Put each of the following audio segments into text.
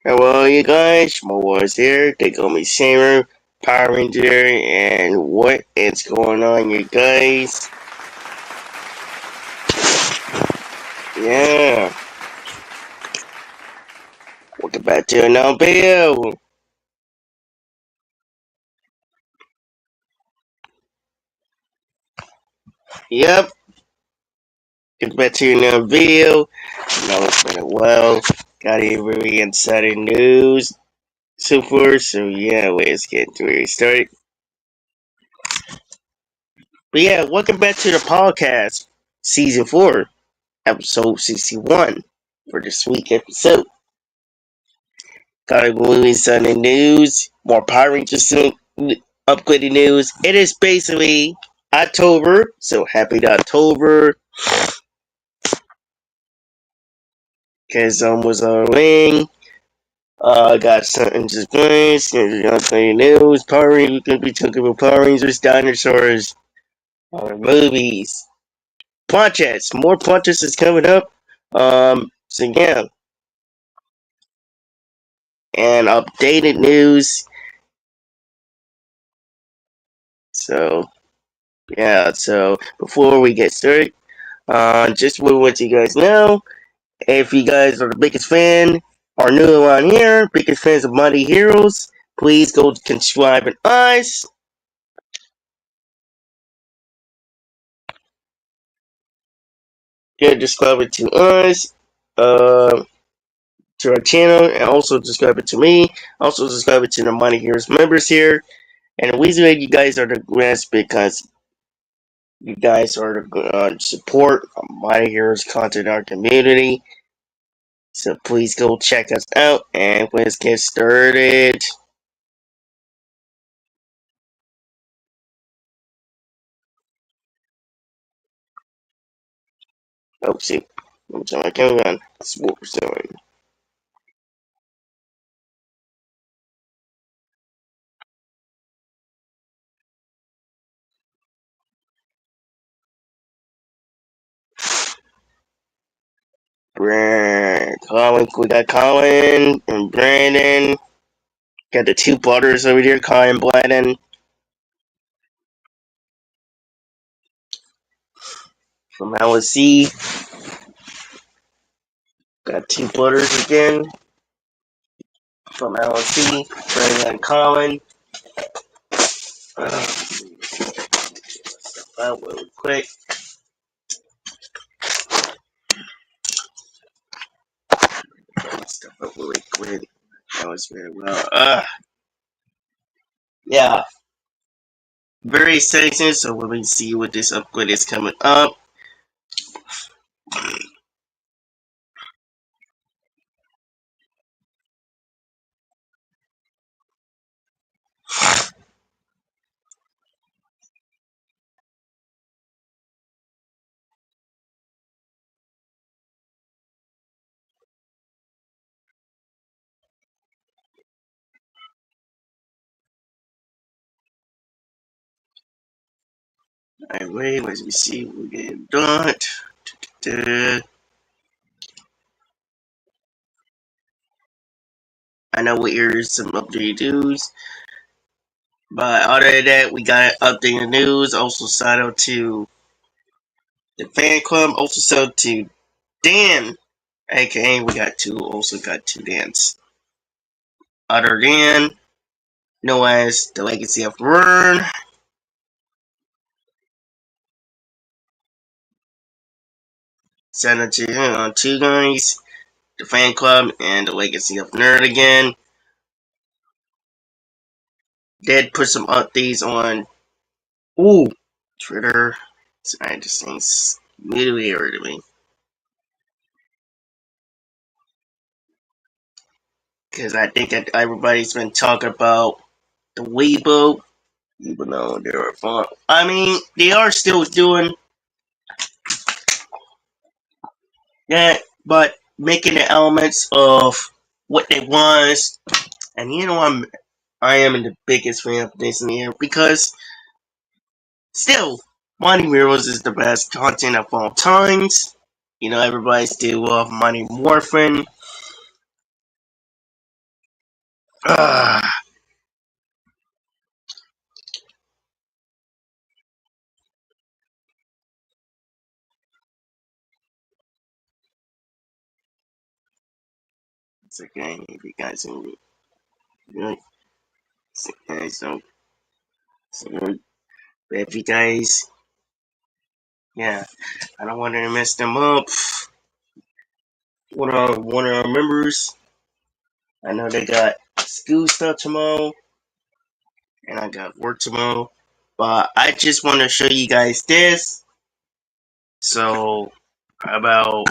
Hello, you guys. My was here. They call me Samuel, Power Ranger, and what is going on, you guys? Yeah, welcome back to another video. Yep, welcome back to another video. I know it's been a while. Got any really exciting news so far. So yeah, let's get really started. But yeah, welcome back to the podcast, season 4, episode 61 for this week episode. Got a movie Sunday news, more Power Rangers upgraded news. It is basically October, so happy October. Cause almost on ring. Got something just plans, upgraded news. Power Rangers, gonna be talking about Power Rangers, dinosaurs, movies. Punches, more punches is coming up. So yeah, and updated news. So yeah, so before we get started, just want to let you guys know, if you guys are the biggest fan, or new around here, biggest fans of Mighty Heroes, please go subscribe and us. Get subscribe to us, to our channel, and also subscribe to me. Also subscribe to the Mighty Heroes members here. And the reason that you guys are the best because you guys are the support of Mighty Heroes content in our community. So please go check us out and let's get started. Oh, see. I'm turn my camera on. That's what we're doing. Colin, we got Colin and Brandon. Got the two brothers over here, Colin and Brandon. From LSC. Got two brothers again. From LSC. Brandon and Colin. Stuff out really quick. Stuff out really quick. That was very well. Yeah. Very exciting. So let me see what this upgrade is coming up. Anyway, let me see what we're getting done. I know what here's some updated news. But other than that, we got updated news. Also, shout out to the fan club. Also, shout out to Dan, aka we got two. Also got two Dans. Other than known as the Legacy of Vern. Shout out to two guys, the fan club and the Legacy of Nerd again. Did put some updates on Twitter. Sorry, this thing's really irritating me. Because I think that everybody's been talking about the Weibo, even though they're fun. I mean, they are still doing that, but making the elements of what they was. And you know, I am the biggest fan of Disney here because still, Mighty Mirrors is the best content of all times. You know, everybody still love Mighty Morphin. Ah, it's okay if you guys don't. It's okay, so if you guys, yeah, I don't want to mess them up. One of our members, I know they got school stuff tomorrow, and I got work tomorrow. But I just want to show you guys this. So about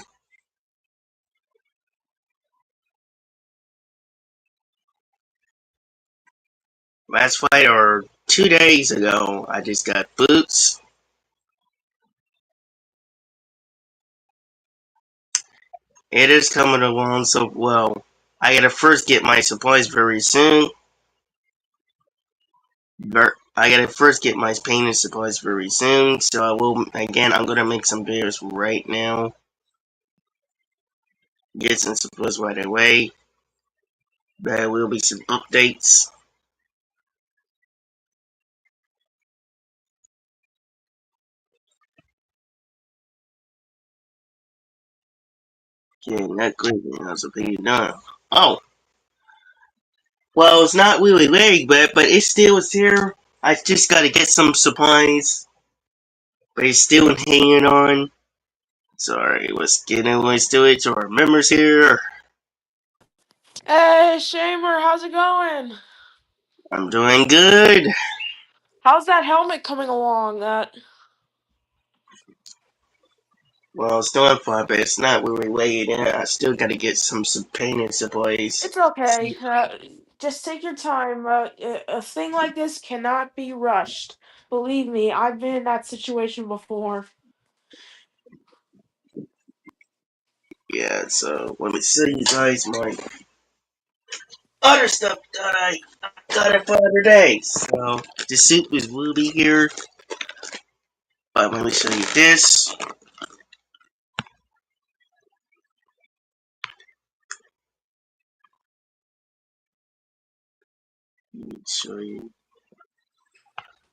last Friday or 2 days ago, I just got boots. It is coming along so well. I gotta first get my supplies very soon. I gotta first get my painting supplies very soon. So I will again. I'm gonna make some videos right now. Get some supplies right away. There will be some updates. Okay, not great. How's it done? Oh, well, it's not really very bad, but it still is here. I just gotta get some supplies, but it's still hanging on. Sorry, let's do it to our members here. Hey, Shamer, how's it going? I'm doing good. How's that helmet coming along? Well, it's doing fine, but it's not really weighing in. I still gotta get some painting supplies. It's okay. Just take your time. A thing like this cannot be rushed. Believe me, I've been in that situation before. Yeah, so let me show you guys my other stuff that I got it for other days. So the suit will be here. But let me show you this. Let me show you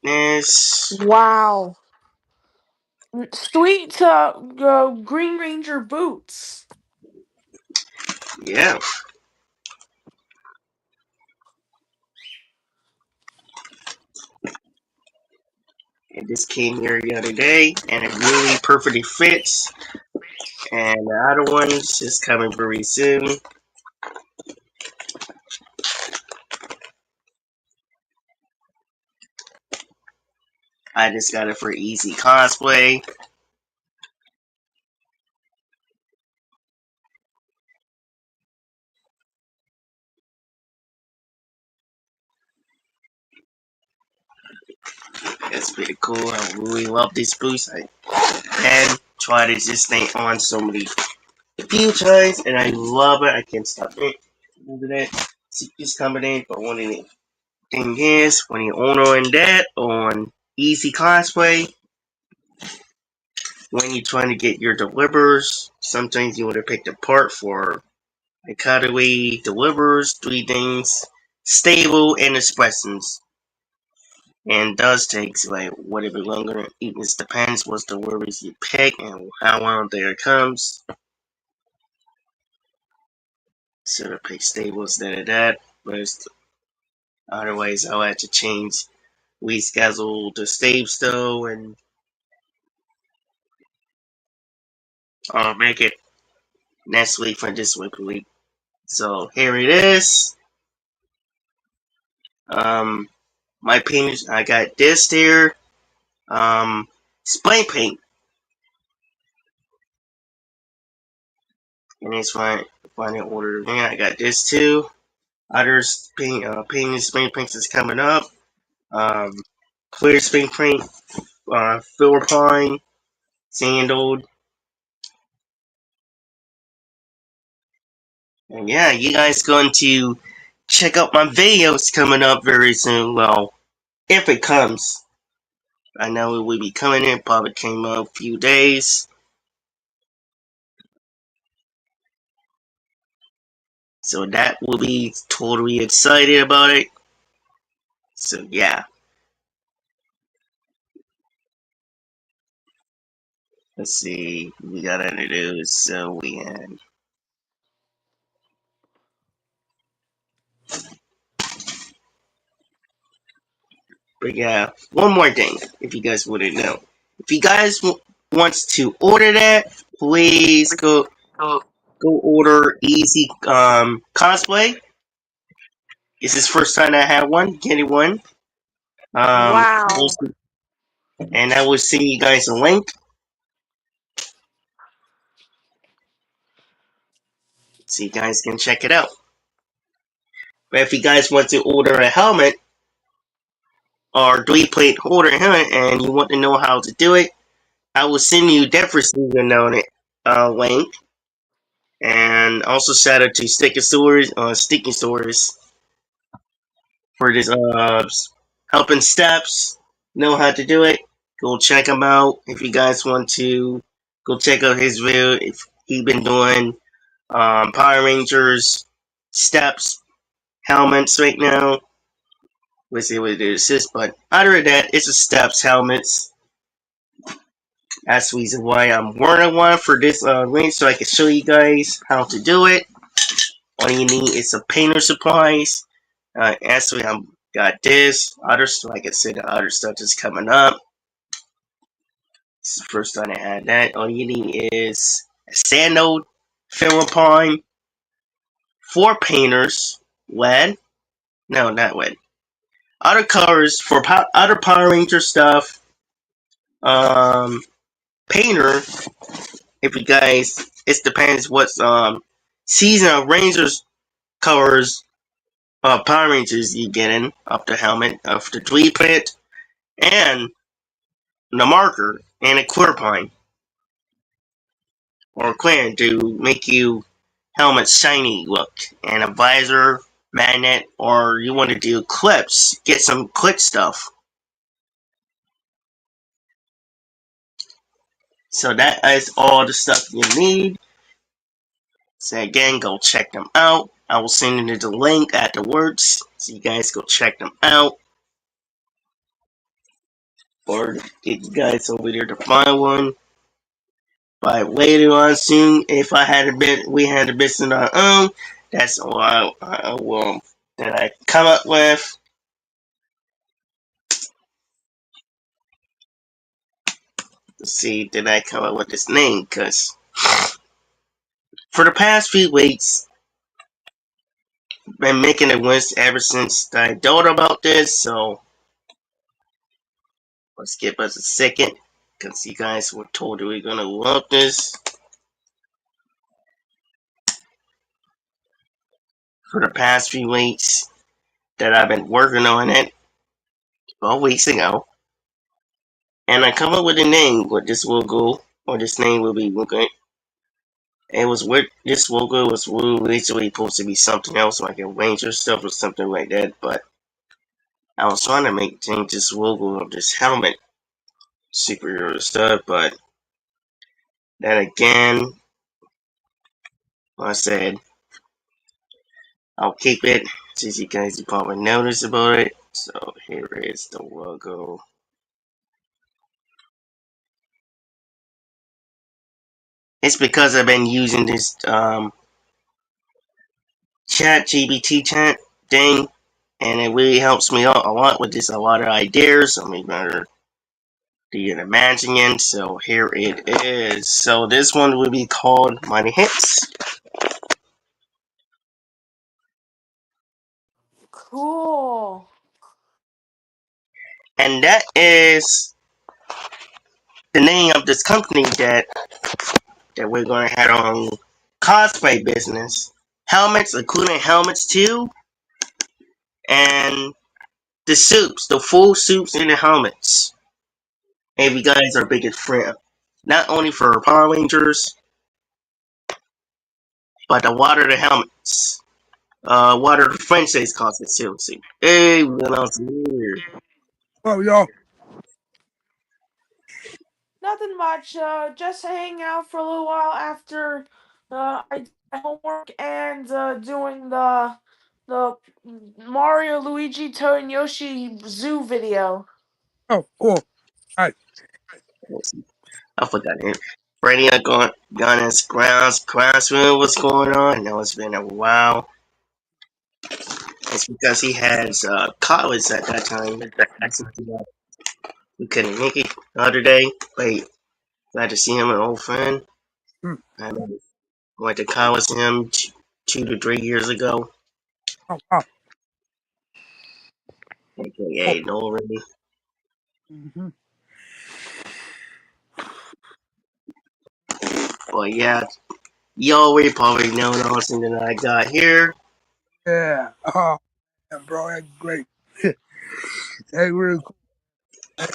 this. Wow. Sweet Green Ranger boots. Yeah, and this came here the other day, and it really perfectly fits. And the other one's is coming very soon. I just got it for easy cosplay. It's pretty cool. I really love this boost. I had tried this thing on so many few times, and I love it. I can't stop it. Look at that. See this coming in, but one of the thing is, when you on that on easy cosplay, when you're trying to get your delivers, sometimes you want to pick the part for like cutaway delivers, three things, stable and expressions. And does takes like whatever longer. It just depends what deliveries you pick and how long there it comes. So to pick stable instead of that. But otherwise I'll have to change reschedule the stable still and I'll make it next week for this week. So here it is. Um, my paint. I got this here. Spray paint, and it's fine. Find it ordered again. I got this too. Others painting spray paints is coming up. Um, clear spray paint, silver pine, sandaled, and yeah, you guys going to check out my videos coming up very soon. Well, if it comes. I know it will be coming in. Probably came up a few days. So that will be totally excited about it. So yeah, let's see. We got any news? So we had. But yeah, one more thing, if you guys wouldn't know, if you guys wants to order that, please go order Easy Cosplay. This is first time I had one, getting one. Um, Wow. and I will send you guys a link so you guys can check it out. But if you guys want to order a helmet or 3-plate holder helmet and you want to know how to do it, I will send you that receiver on it link. And also shout out to Sticky Stores for this helping steps. Know how to do it. Go check him out if you guys want to. Go check out his video if he been doing Power Rangers steps helmets right now. Let's see what it is, but other than that, it's a steps helmets. That's the reason why I'm wearing one for this range so I can show you guys how to do it. All you need is a painter supplies. Actually, I got this. Other, like I said, the other stuff is coming up. It's the first time I had that. All you need is a sandal, Philippine, 4 painters, lead. No, not lead. Other colors for other Power Ranger stuff. Um, painter. If you guys, it depends what's season of Rangers colors Power Rangers you getting of the helmet of the 3-pit and the marker and a clear pine or clear to make you helmet shiny look and a visor magnet or you want to do clips, get some clip stuff. So that is all the stuff you need. So again, go check them out. I will send you the link afterwards so you guys go check them out or get you guys over there to find one. But later on soon, if I had a bit, we had a business on our own. That's all I will that I come up with. Let's see, did I come up with this name? Because for the past few weeks, I've been making a list ever since I told about this. So let's give us a second, because you guys were told that we're gonna love this. For the past few weeks that I've been working on it, 12 weeks ago, and I come up with a name. What this will go, or this name will be okay. It was weird. This logo was originally supposed to be something else, like a Ranger stuff or something like that. But I was trying to change this logo of this helmet superhero stuff. But then again, like I said, I'll keep it since you guys probably noticed about it. So here is the logo. It's because I've been using this chat GBT chat thing, and it really helps me out a lot with this. A lot of ideas. I mean, the imagining. So here it is. So this one will be called Money Hits. Cool. And that is the name of this company that we're gonna head on cosplay business. Helmets, including helmets too, and the suits, the full suits and the helmets. If you guys are biggest fan, not only for Power Rangers, but the water the helmets. Water the franchise costumes too. See, hey, what else here? Oh, y'all. Nothing much. Just hang out for a little while after I did my homework and doing the Mario, Luigi, Toad, and Yoshi zoo video. Oh, cool. Nice. I forgot it. Brady gone his groundsman what's going on. I know it's been a while. It's because he has college at that time. He couldn't make it the other day. But glad to see him, an old friend. Hmm. I went to college with him 2 to 3 years ago. Oh, wow. Cool. AKA Nolan. Mm-hmm. But yeah, you already probably know Austin that I got here. Yeah. Oh, man, bro, that's great. Hey, really cool. Hey,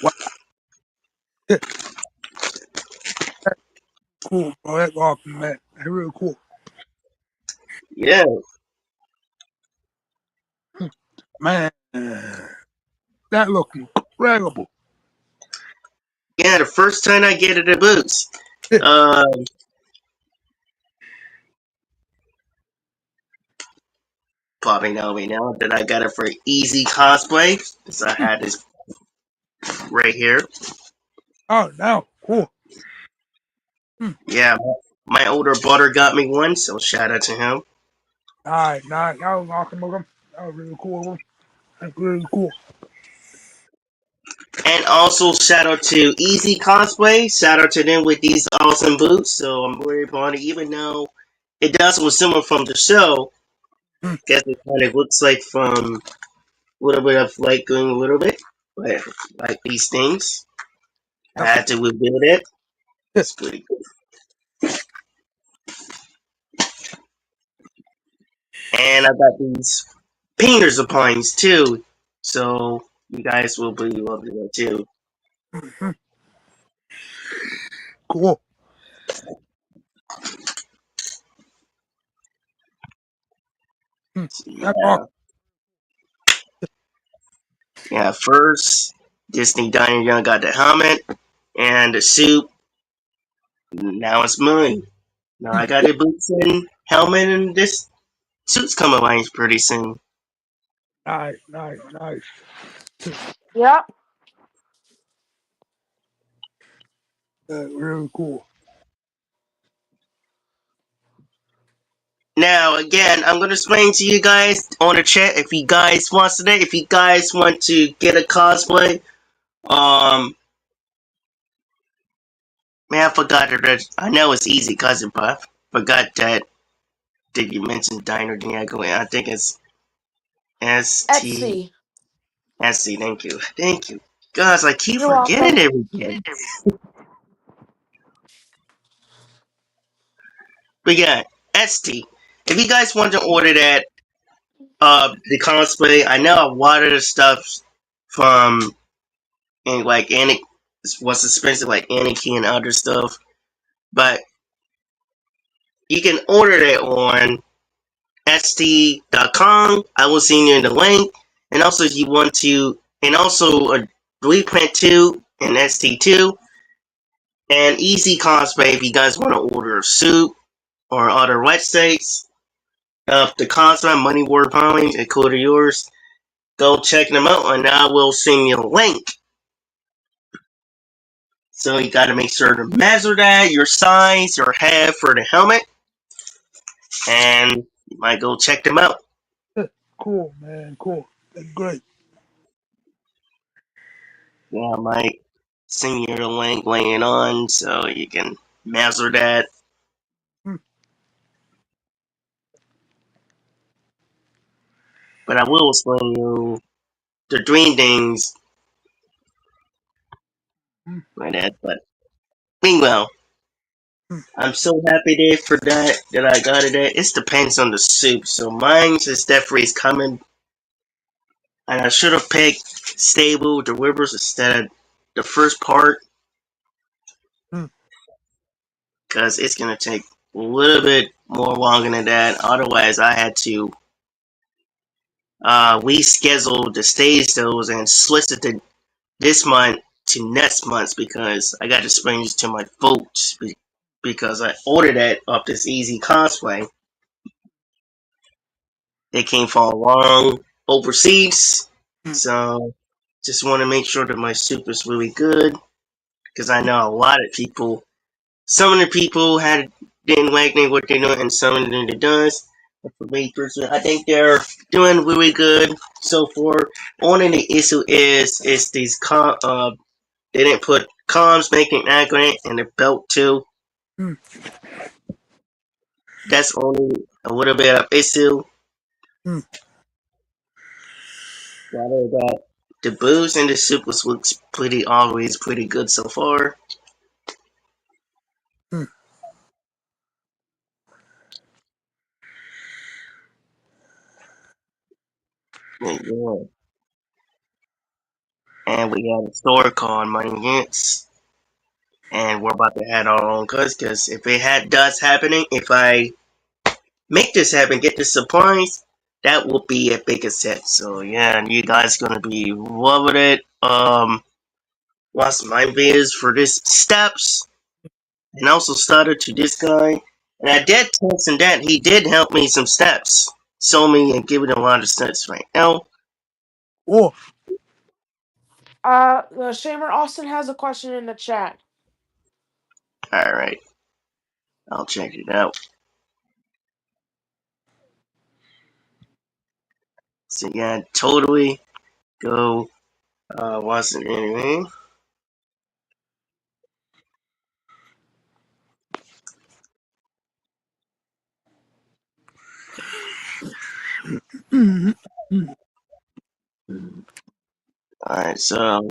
wow. That's cool, bro. That's awesome, man. That's really cool. Yeah, Man, that looks incredible. yeah. The first time I get it the boots. Uh, Probably know me now that I got it for easy cosplay. Because I had this right here. Oh, no. Cool. Hmm. Yeah, my older brother got me one, so shout out to him. Nice, nice. That was awesome of them. That was really cool of them. That's really cool. And also shout out to Easy Cosplay. Shout out to them with these awesome boots. So I'm very proud, even though it does look similar from the show. Hmm. Guess it kind of looks like from a little bit of light going a little bit, but like these things, I Yep. had to rebuild it. It's pretty good. And I got these painters of pines too, so you guys will be loving it too. Mm-hmm. Cool. Hmm. So, That's awesome. yeah, yeah. First, Disney Diner Young got the helmet and the suit. Now it's mine. Now Hmm. I got the boots and helmet, and this suit's coming line pretty soon. Nice, nice, nice. Yep. That's really cool. Now, again, I'm gonna explain to you guys on the chat if you guys want today. If you guys want to get a cosplay, man, I forgot that. I know it's easy, cousin, but I forgot that. Did you mention Diner Diego? I think it's Etsy. ST. Thank you, guys. I keep You're forgetting welcome. everything. But yeah, ST. If you guys want to order that, the cosplay, I know a lot of the stuff from and like Annie was expensive, like Anarchy and other stuff. But you can order that on st.com. I will send you in the link. And also, if you want to, and also a reprint too, and ST2, and Easy Cosplay if you guys want to order a suit or other websites of the cosplay, Money Word Points, including yours. Go check them out, and I will send you a link. So you got to make sure to measure that, your size, your head for the helmet, and you might go check them out. Cool, man. Cool. That's great. Yeah, I might send you the link laying on so you can measure that. Hmm. But I will explain you the dream things Hmm. like that. But meanwhile, Hmm. I'm so happy there for that I got it. It depends on the soup. So mine's is definitely coming, and I should have picked Stable the Rivers instead of the first part Hmm. because it's gonna take a little bit more longer than that. Otherwise, I had to reschedule the stage shows and switch it to this month to next month because I got to change to my folks. because I ordered it off this easy cosplay. It came from long overseas, so just want to make sure that my soup is really good because I know a lot of people. Some of the people didn't like what they're doing, and some of them it does. But for me personally, I think they're doing really good so far. Only the issue is these they didn't put comms making accurate in the belt too. Mm, That's only a little bit of issue. mm, Rather that the booze and the soup looks pretty always pretty good so far. mm, Yeah. And we got a store called Money Hits, and we're about to add our own cuts because if it does happening, if I make this happen, get the supplies, that will be a big hit. So yeah, and you guys gonna be loving it. Watch my videos for this steps, and also started to this guy. And I did test and that he did help me some steps, show me and give it a lot of steps right now. oh, Shamer Austin has a question in the chat. All right, I'll check it out. So yeah, totally go watch it anyway. mm, mm, All right, so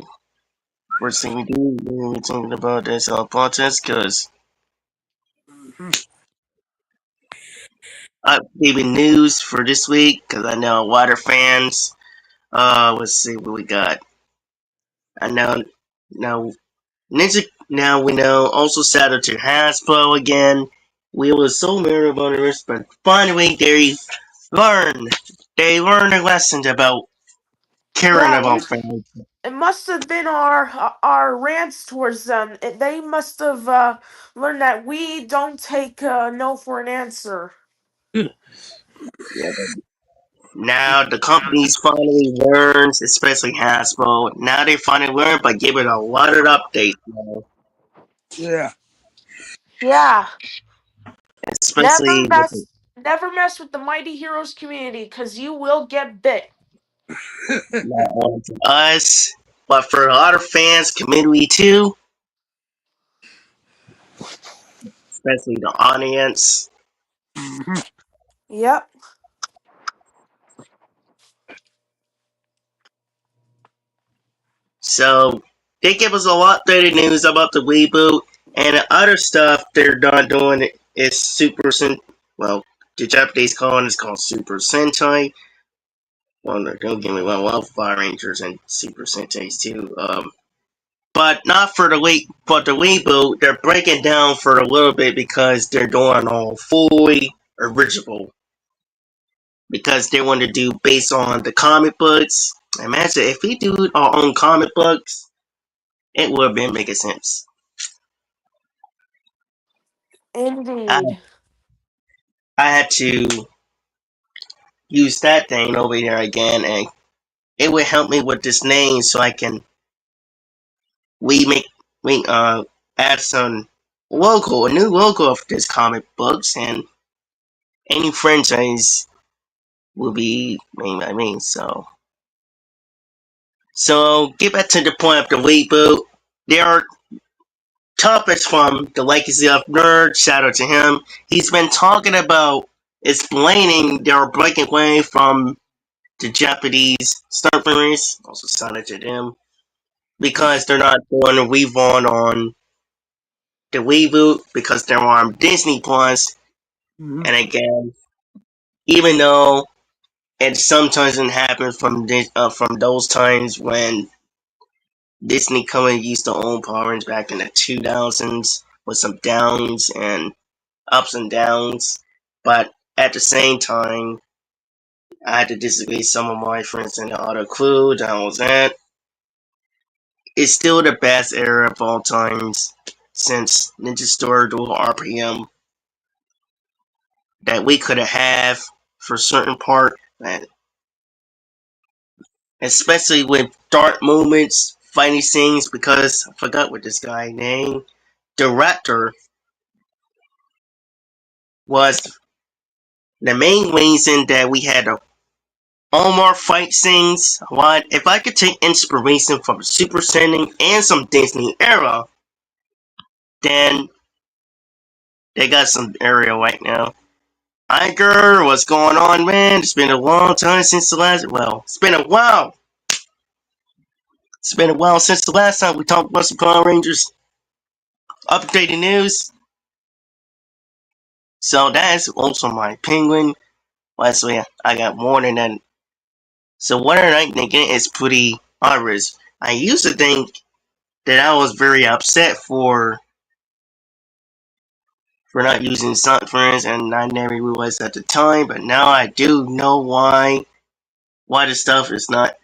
first thing we do, we're talking about this podcast because mm, updating news for this week because I know water fans. Let's see what we got. I know now Ninja. Now we know also settled to hasbro again. We were so mad about this, but finally learned. They learned a lesson about caring Yeah, about fans. it must have been our rants towards them. They must have learned that we don't take no for an answer. mm. Yeah, now the companies finally learns, especially Hasbro. Now they finally learn by giving a lot of updates, Yeah. Yeah, never especially with mess, never mess with the Mighty Heroes community, cause you will get bit. not only for us, but for a lot of fans, community too, especially the audience. Mhm, Yep. So they give us a lot better news about the reboot and the other stuff they're not doing is well, the Japanese calling is called Super Sentai. Well, don't get me wrong, I love Fire Rangers and Super Sentais too. But not for the week, but the reboot, they're breaking down for a little bit because they're doing all fully original. Because they want to do based on the comic books. Imagine if we do our own comic books, it would have been making sense. I, Indeed. I had to use that thing over there again, and it would help me with this name so I can remake, we add some logo, a new logo of this comic books, and any franchise will be made by me. So get back to the point of the reboot. There are topics from the Legacy of Nerd. Shout out to him. He's been talking about explaining they're breaking away from the Japanese surfers. Also shout out to them because they're not doing a rerun on the reboot because they're on Disney Plus. mhm, And again, even though it sometimes doesn't happen from those times when Disney Company used to own Power Rangers back in the 2000s with some downs and ups and downs. But at the same time, I had to disagree with some of my friends in the other crew. That was that. It's still the best era of all times. since Ninja Store Dual RPM that we could have for certain part, and especially with dark moments, fighting scenes. Because I forgot what this guy named. The Raptor was the main reason that we had a Omar fight scenes. What if I could take inspiration from Super Saiyan and some Disney era, then they got some area right now. Iger, what's going on, man? It's been a long time since the last. Well, it's been a while. It's been a while since the last time we talked about some Power Rangers updated news. So that is also my penguin. Lastly, I got more than that. So what I'm thinking is pretty obvious. I used to think that I was very upset for not using Sonic Friends, and I never realized at the time. But now I do know why the stuff is not.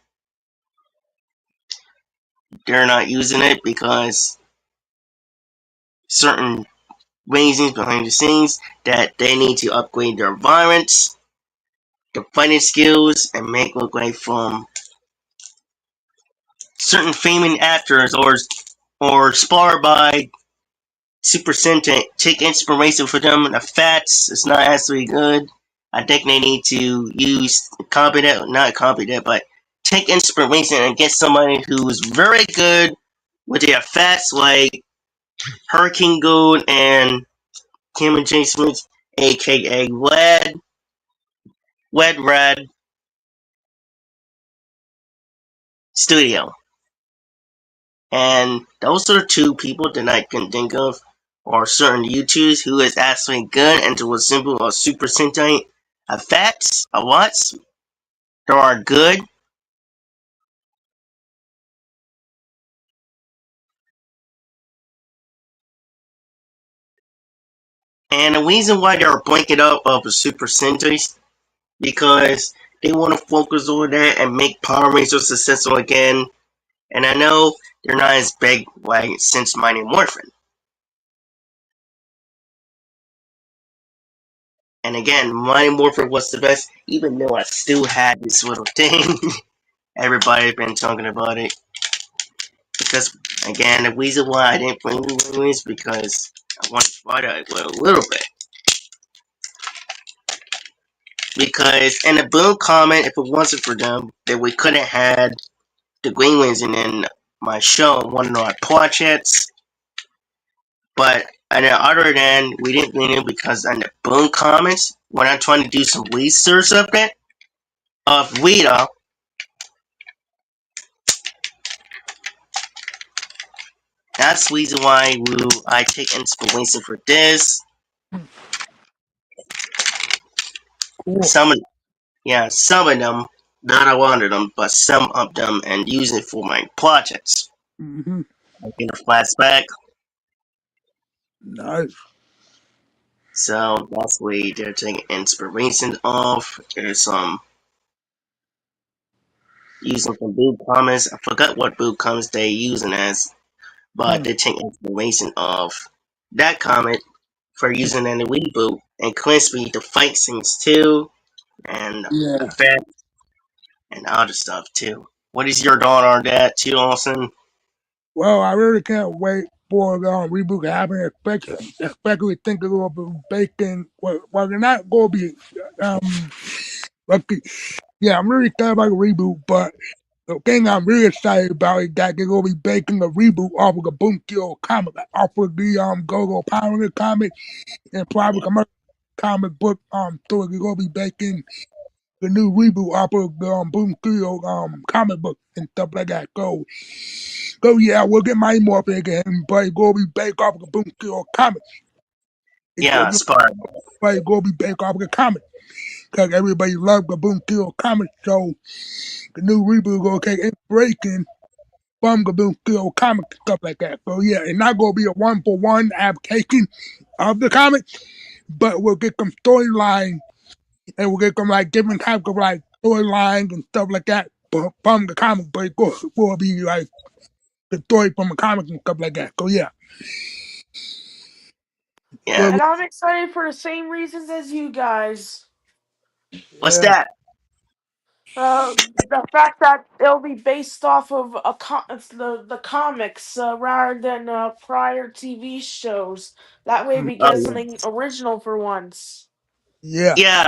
They're not using it because certain reasons behind the scenes that they need to upgrade their environments, their fighting skills, and make look like from certain famous actors or inspired by Super Sentai. Take inspiration from them. The fats is not actually good. I think they need to not copy that, but take inspiration and get somebody who's very good with their fats, like Hurricane Gold and Cameron J. Smith, aka Wed Red Studio. And those are two people that I can think of, or certain YouTubers who is actually good and to assemble a Super Sentai effects, a lots that are good. And the reason why they're breaking up of the Super Sentais because they want to focus on that and make Power Rangers successful again. And I know they're not as big like since Mighty Morphin. And again, Mighty Morphin was the best, even though I still had this little thing. Everybody been talking about it. Because, again, the reason why I didn't bring the win is because I want to fight it a little bit. Because in the Boom comment, if it wasn't for them, then we could have had the Green Wings in my show, one of our projects. But on the other hand, we didn't win it because on the Boom comments, when I'm trying to do some research of it, of Rita, that's the reason why I take inspiration for this. Cool. Some of them, not a lot of them, but some of them, and use it for my projects. Mm-hmm. Like in a flashback. Nice. So that's where they're taking inspiration of. There's some using some boot comments. I forgot what boot comments they're using as, but they take inspiration of that comment for using in the reboot and Crispy the fight scenes too, and Yeah. effect and other stuff too. What is your thought on that too, Austin? Well, I really can't wait for the reboot to happen, especially thinking about bacon. Well, they're not going to be lucky. Yeah, I'm really excited about the reboot, but the thing I'm really excited about is that they're going to be baking a reboot off of the Boom Kill comic, off of the Go-Go Power Rangers comic, and probably commercial comic book story. They're going to be baking the new reboot off of the Boom Kill comic book and stuff like that. So yeah, we'll get Mighty Morphin again, but it's going to be based off of the Boom Kill comic. It's Yeah, going to Spark. be based off of the comic. Because everybody loved the Boom Kill comic, so the new reboot is going to take inspiration from the Boom Kill comic and stuff like that. So yeah, it's not going to be a one-for-one application of the comic, but we'll get some storyline and we'll get some like different types of like storylines and stuff like that from the comic, but it will be like the story from the comic and stuff like that. So yeah. Yeah. But And I'm excited for the same reasons as you guys. What's yeah, that? The fact that it'll be based off of the comics rather than prior TV shows. That way we Oh get yeah. something original for once. yeah, Yeah.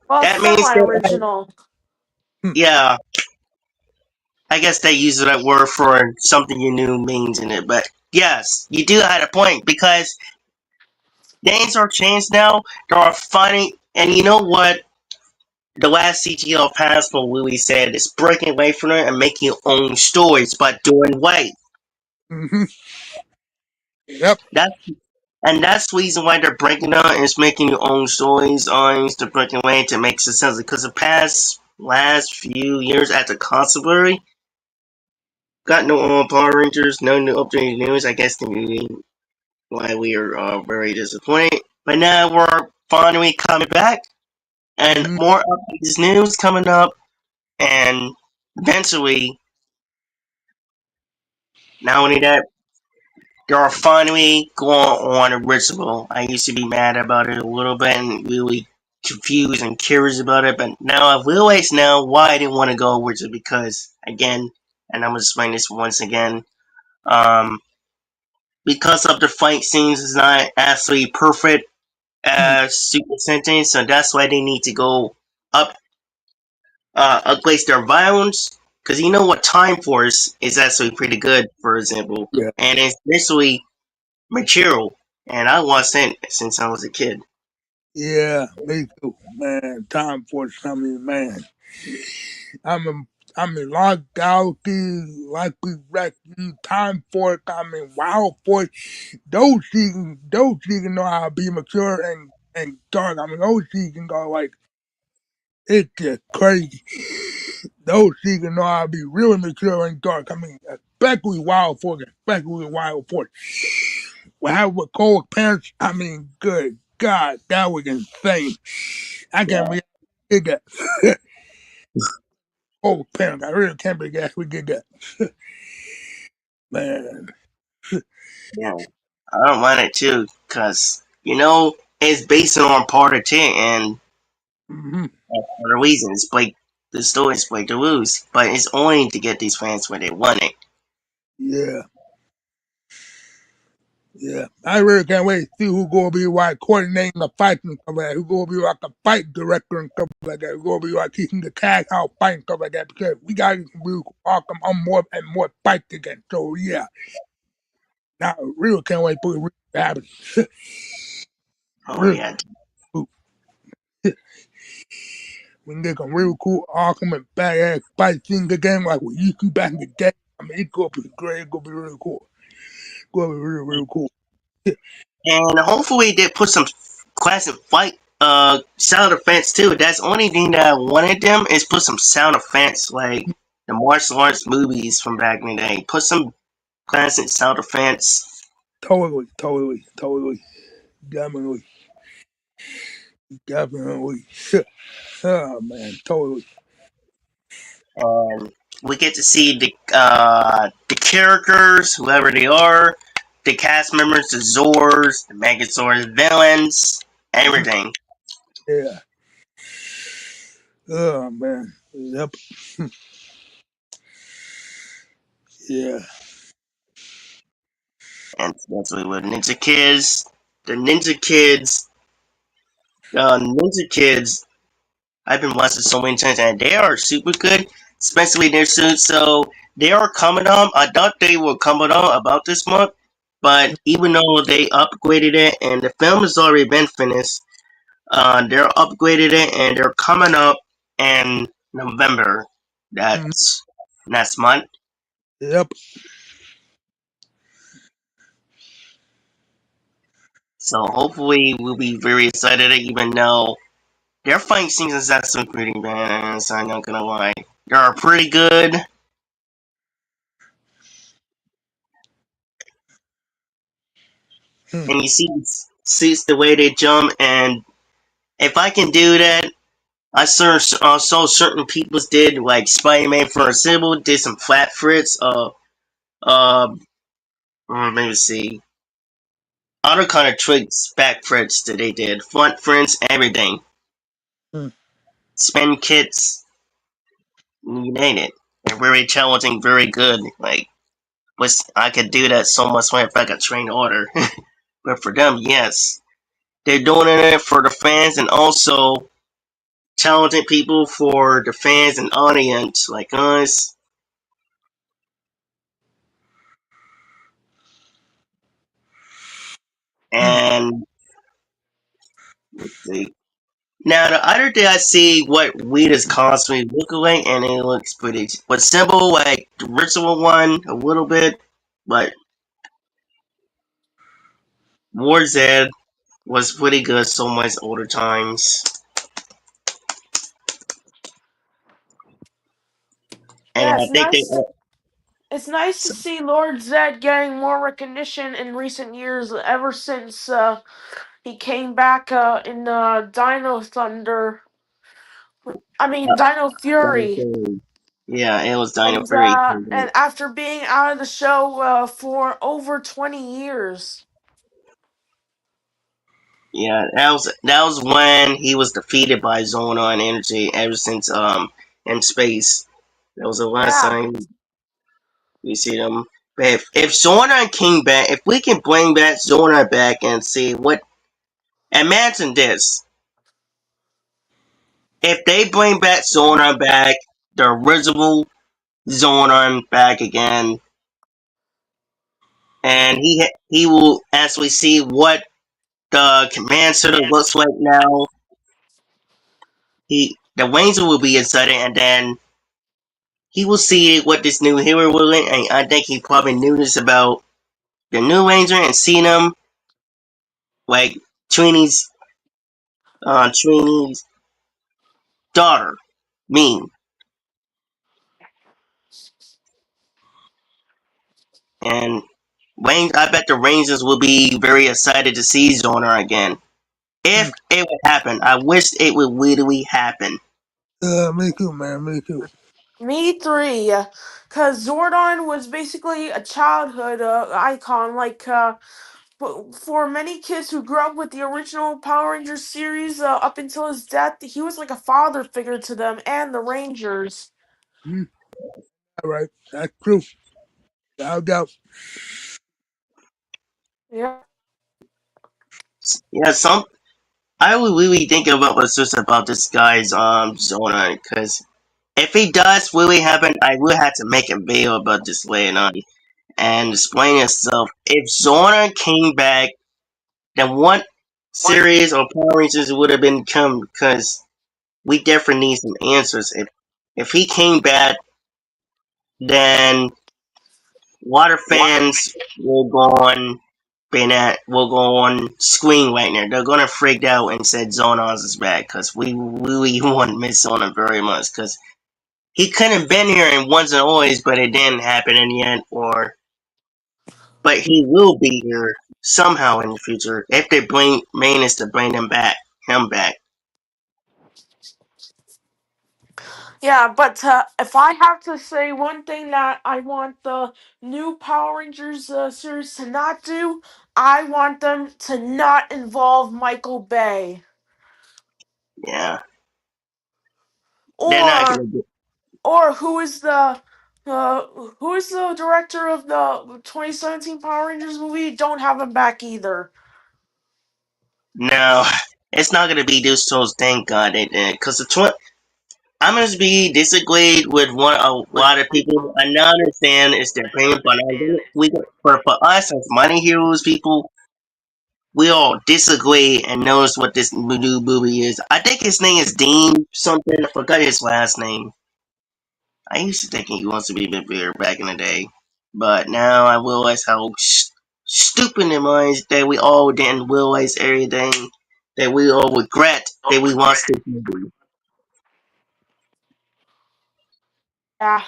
Well, That means that. semi-original. Yeah. I guess they use that word for something you knew means in it, but yes, you do have a point because names are changed now. There are funny, and you know what? The last CGL Passport Louis said is breaking away from it and making your own stories, but doing right. hmm yep, That and that's the reason why they're breaking out is making your own stories, to breaking away to make sense. Because the past last few years after Constantly, got no Power Rangers, no new updated news. I guess the movie why we are very disappointed. But now we're finally coming back, and hmm more updates news coming up, and eventually, not only that, they are finally going on original. I used to be mad about it a little bit and really confused and curious about it, but now I realize now why I didn't want to go original because, again, and I'm going to explain this once again, um, because of the fight scenes is not absolutely perfect Super Sentai, so that's why they need to go up, upgrade their violence. Because you know what, Time Force is actually pretty good, for example, yeah, and it's initially material, and I watched it since I was a kid. yeah. Me too, man. Time for something, man. I'm a, I'm in Lost Galaxy, Likely Rescue, Time Force. I'm in Wild Force. Those seasons know how to be mature and dark. I mean, those seasons are like it's just crazy. Those seasons know how to be really mature and dark. I mean, especially Wild Force. What happened with Cold Pants? I mean, good God, that was insane. I can't Yeah, believe we did that. Cold Pants, I really can't believe that we did that. Man. yeah, I don't mind it too, because it's based on part of it, and hmm for the reason it's like the story is like to lose, but it's only to get these fans where they want it. Yeah, yeah. I really can't wait to see who's gonna be like coordinating the fights and stuff like that. Who's gonna be like the fight director and stuff like that. Who's gonna be like teaching the cast how to fight and stuff like that. Because we got to really welcome on more and more fights again. So yeah, now I really can't wait for it to happen. Oh Really, yeah, cool. We can get some real cool, awesome, and badass fight scenes again like we used to back in the day. I mean, it's gonna be great. It's gonna be really cool. It's gonna be really, really cool. and hopefully they put some classic fight sound effects too. That's the only thing that I wanted them is put some sound effects like the martial arts movies from back in the day. Put some classic sound effects, Totally, totally, totally, definitely, definitely. Oh man, totally. and we get to see the characters, whoever they are, the cast members, the Zors, the Megazords, villains, Mhm. everything. Yeah. Oh man. Yep. Yeah. And that's what with Ninja Kids. The Ninja Kids I've been watching so many times, and they are super good, especially their suits. So they are coming on. I thought they were coming on about this month, but even though they upgraded it and the film has already been finished, they're upgraded it and they're coming up in November. Mhm. That's next month. Yep. So hopefully we'll be very excited, even though their fighting scenes is actually pretty bad. So I'm not gonna lie, they are pretty good. Hmm. And you see the way they jump, and if I can do that, saw certain people did like Spider-Man for a symbol did some flat flips. Uh, let me see. other kind of tricks, back flips that they did, front flips, everything, Hmm. spin kits, you name it. They're very challenging, very good. Like, I could do that so much more if I could train order. But for them, yes, they're doing it for the fans and also talented people for the fans and audience like us. Hmm. And let's see. Now the other day I see what Weed is constantly looking like, and it looks pretty. But simple, like the ritual one, a little bit, but War Z was pretty good. So much older times, and Yeah, I think they. it's nice to see Lord Zed getting more recognition in recent years ever since he came back in Dino Thunder. I mean Dino Dino Fury. Fury. Yeah, it was Dino And Fury. after being out of the show for over 20 years. Yeah, that was when he was defeated by Zona and Energy. Ever since in space, that was the last Yeah. time we see them. But if Zona came back, if we can bring back Zona back and see what, imagine this: if they bring back Zona back, the original Zona back again, and he will actually see what the command center looks like now. The Ranger will be excited, and then he will see what this new hero will be, and I think he probably knew this about the new Ranger and seen him like Trini's daughter, Mean, and I bet the Rangers will be very excited to see Zona again. Hmm. If it would happen, I wish it would really happen. Me too, man. Me too. Me three, because Zordon was basically a childhood icon. Like, for many kids who grew up with the original Power Rangers series up until his death, he was like a father figure to them and the Rangers. Hmm. All right. That's true. Without doubt. Yeah. Yeah, I would really think about what's just about this guy's Zona, because if he does really happen, I will have to make a video about this later on and explain itself. If Zona came back, then what series or Power Rangers would have been come? Because we definitely need some answers. If he came back, then water fans will go on will go on screen right now. They're gonna freak out and said Zonas is back because we really want to miss Zona very much because he couldn't have been here in once and always, but it didn't happen in the end. But he will be here somehow in the future if they manage to bring him back. Yeah, but if I have to say one thing that I want the new Power Rangers series to not do, I want them to not involve Michael Bay. Yeah, they're not Or gonna do. or uh, who is the director of the 2017 Power Rangers movie? Don't have him back either. No, it's not gonna be those shows. Thank God they did, because I'm gonna be disagreed with a lot of people. I now understand it's their opinion, but for us as money heroes people, we all disagree and knows what this new movie is. I think his name is Dean something. I forgot his last name. I used to think he wants to be a bit bigger back in the day, but now I realize how stupid it was that we all didn't realize everything that we all regret that we watched this movie. Yeah,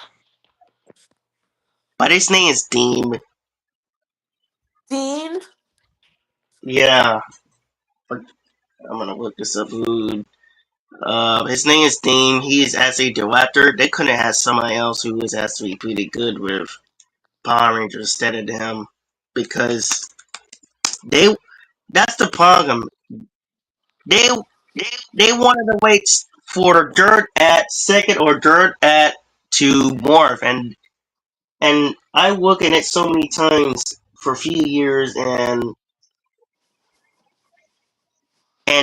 But his name is Dean. Dean. Yeah, I'm gonna look this up. His name is Dean. He is actually director. They couldn't have somebody else who was actually pretty good with Power Rangers instead of him because they that's the problem. They they wanted to wait for Dirt at second or Dirt at to morph, and I look at it so many times for a few years, and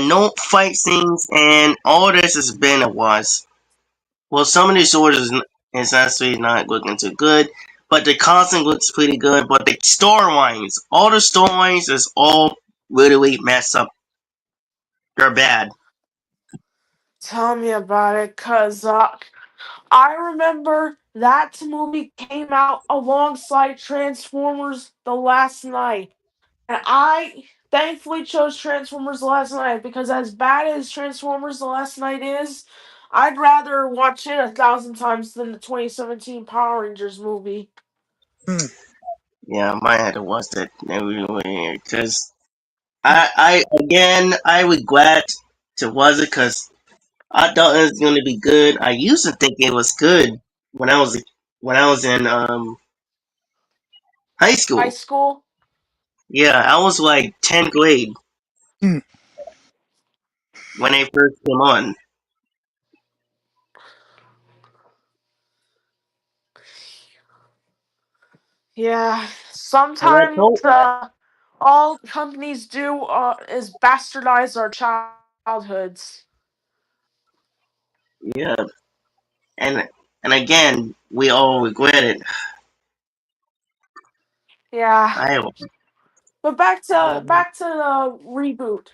no fight scenes, and all this has been a was. Well, some of these orders is actually not looking too good, but the constant looks pretty good. But the storylines, all the storylines is all literally messed up. They're bad. Tell me about it, cause I remember that movie came out alongside Transformers The Last Night. And I thankfully chose Transformers The Last Night because as bad as Transformers The Last Night is, I'd rather watch it 1,000 times than the 2017 Power Rangers movie. Hmm. Yeah, I might have to watch that anyway because I again I was glad to watch it because I thought it was going to be good. I used to think it was good when I was in high High school. school? Yeah, I was like 10th grade Hmm. when they first came on, Yeah, and I sometimes told all companies do is bastardize our childhoods. yeah, and and again we all regret it. Yeah, I but back to the reboot.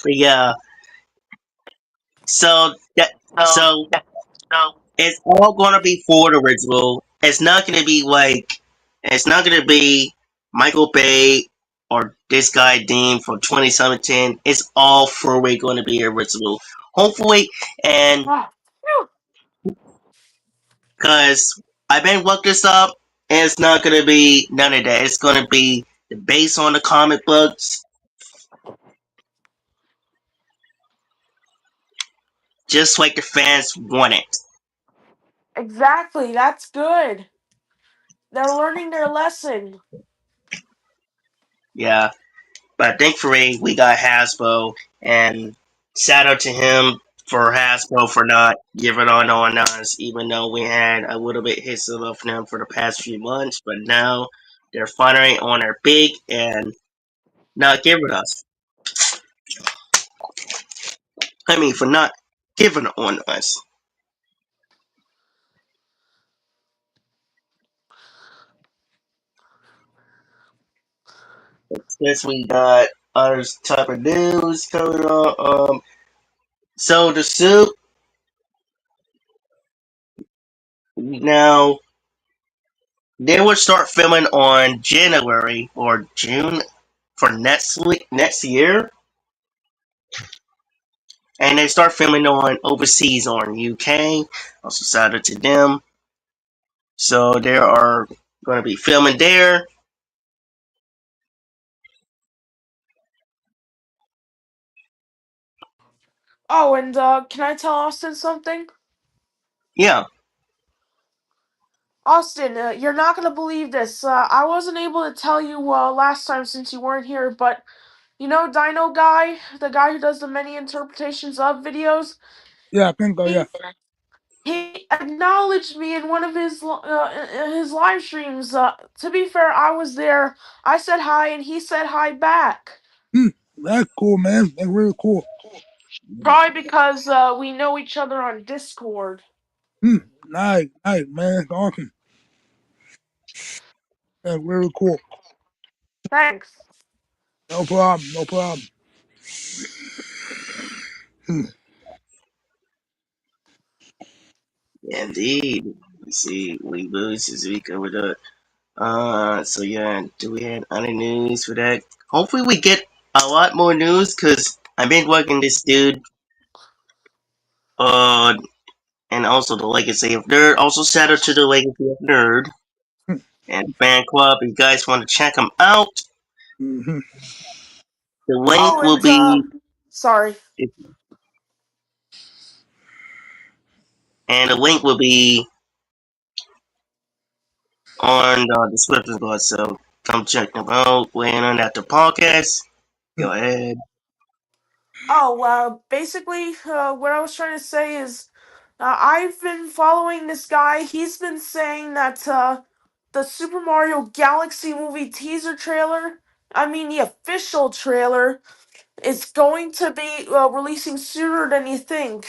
but yeah, so that so it's all gonna be for the original. It's not gonna be like it's not gonna be Michael Bay or this guy Dean from 2017. It's all for we gonna be original. Hopefully, and Ah, phew. because I've been looked this up, and it's not gonna be none of that. It's gonna be based on the comic books, just like the fans want it. Exactly, that's good. They're learning their lesson. Yeah. But thankfully, we got Hasbro, and shout out to him for Hasbro for not giving on us, even though we had a little bit hissy of them for the past few months. But now they're finally on our big and not giving us. I mean, for not giving on us. Since we got other type of news coming on, so the suit now they will start filming on January or June for next year, and they start filming on overseas on UK. Also, shout out to them. So they are going to be filming there. Oh, and can I tell Austin something? Yeah, Austin, you're not gonna believe this. I wasn't able to tell you last time since you weren't here, but you know Dino Guy, the guy who does the many interpretations of videos. Yeah, I think so. Yeah. He he acknowledged me in one of his live streams. To be fair, I was there. I said hi, and he said hi back. Hmm. That's cool, man. That's really cool. Probably because we know each other on Discord. Hmm. Nice, nice, man. That's awesome. That's really cool. Thanks. No problem. No problem. Hmm. indeed. Let's see, we boost this week over the. So yeah, do we have any news for that? Hopefully, we get a lot more news because I've been working this dude. Uh, and also the Legacy of Nerd. Also, shout out to the Legacy of Nerd and fan club. If you guys want to check them out, Mm-hmm. the link Oh, will and be sorry. and the link will be on the description box. So come check them out. We're in at the podcast. Go ahead. Oh, basically, what I was trying to say is, I've been following this guy. He's been saying that the Super Mario Galaxy movie teaser trailer, I mean the official trailer, is going to be releasing sooner than you think.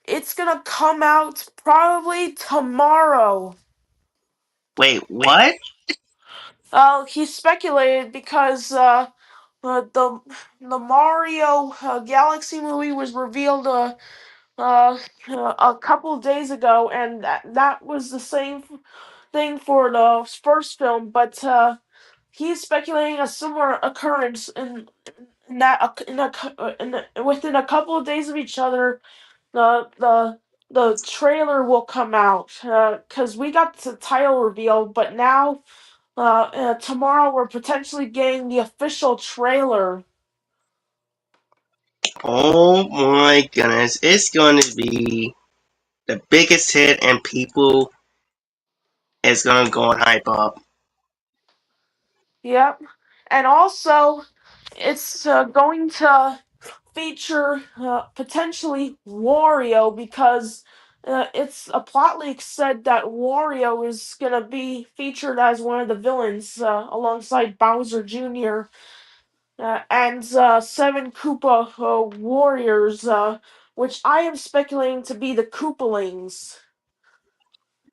It's gonna come out probably tomorrow. Wait, what? He speculated because the Mario Galaxy movie was revealed uh, a couple of days ago, and that was the same thing for the first film. But he's speculating a similar occurrence in that within a couple of days of each other, the the the trailer will come out because we got the title revealed, but now tomorrow we're potentially getting the official trailer. Oh my goodness. It's going to be the biggest hit, and people is going to go and hype up. Yep, and also it's going to feature potentially Wario because it's a plot leak said that Wario is gonna be featured as one of the villains alongside Bowser Jr. And seven Koopa warriors, which I am speculating to be the Koopalings.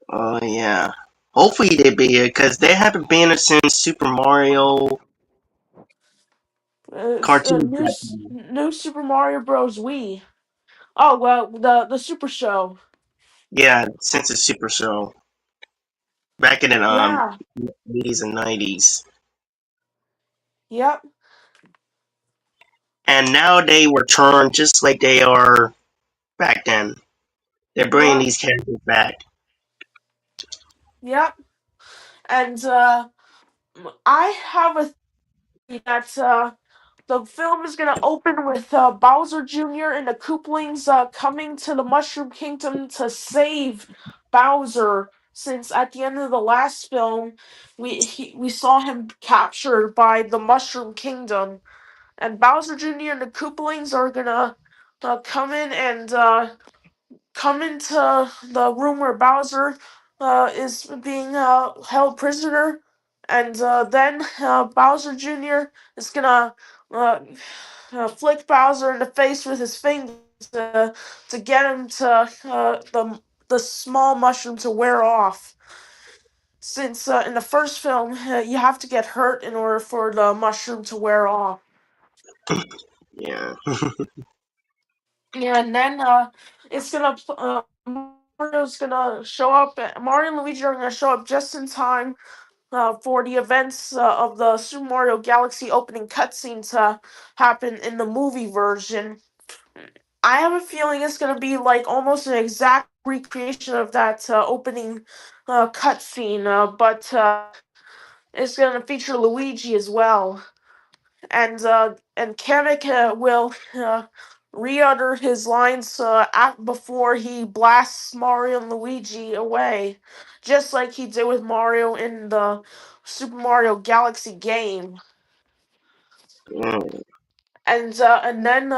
Oh, yeah. Hopefully they be here, because they haven't been here since Super Mario It's cartoon. new Super Mario Bros. Wii. Oh well, the Super Show. Yeah, since the Super Show. Back in the Yeah. 80s and 90s. Yep. And now they return just like they are back then. They're bringing Yep. these characters back. Yep. And I have a theory that the film is gonna open with Bowser Jr. and the Koopalings coming to the Mushroom Kingdom to save Bowser. Since at the end of the last film, we saw him captured by the Mushroom Kingdom, and Bowser Jr. and the Koopalings are gonna come in and come into the room where Bowser is being held prisoner, and then Bowser Jr. is gonna uh, flick Bowser in the face with his fingers to get him to the small mushroom to wear off. Since in the first film you have to get hurt in order for the mushroom to wear off. Yeah. Yeah, and then it's gonna Mario's gonna show up. Mario and Luigi are gonna show up just in time for the events of the Super Mario Galaxy opening cutscene to happen in the movie version. I have a feeling it's gonna be like almost an exact recreation of that opening cutscene, but it's gonna feature Luigi as well, and Kamek will re-utter his lines before he blasts Mario and Luigi away, just like he did with Mario in the Super Mario Galaxy game. Mm. And then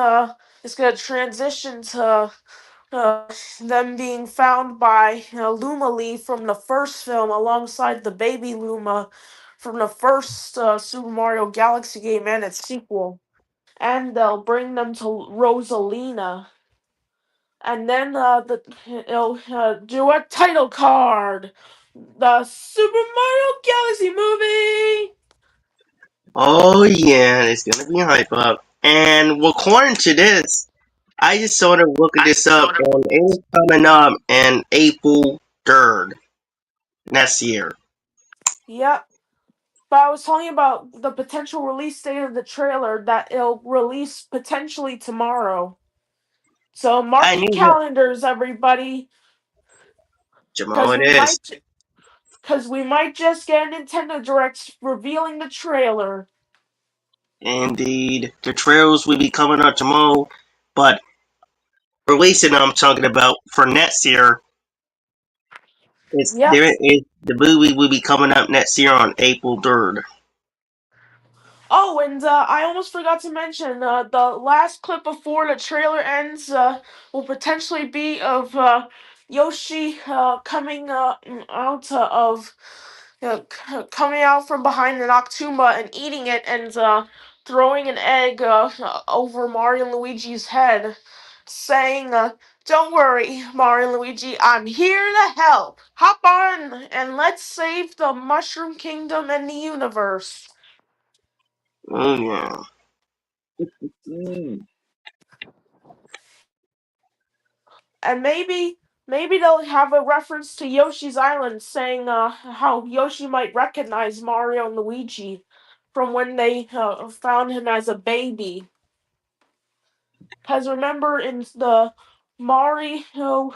it's gonna transition to uh, them being found by Luma Lee from the first film, alongside the baby Luma from the first Super Mario Galaxy game and its sequel. And they'll bring them to Rosalina, and then it'll do a title card, the Super Mario Galaxy movie. Oh yeah, it's gonna be hype up. And according to this, I just sort of looked this up, and it was coming up in April 3rd next year. Yep. But I was talking about the potential release date of the trailer that it'll release potentially tomorrow. So I mark your knew that. calendars, everybody, Jamal, because it is. we might just get a Nintendo Direct revealing the trailer. Indeed, the trails will be coming up tomorrow, but releasing I'm talking about for next year is Yep. there is the movie will be coming up next year on April 3rd. Oh, and I almost forgot to mention the last clip before the trailer ends will potentially be of Yoshi coming out coming out from behind an Octuma and eating it and throwing an egg over Mario and Luigi's head, saying, "Don't worry, Mario and Luigi, I'm here to help. Hop on and let's save the Mushroom Kingdom and the universe." Oh yeah. Mm. And maybe they'll have a reference to Yoshi's Island, saying how Yoshi might recognize Mario and Luigi from when they found him as a baby. Because remember in the Mario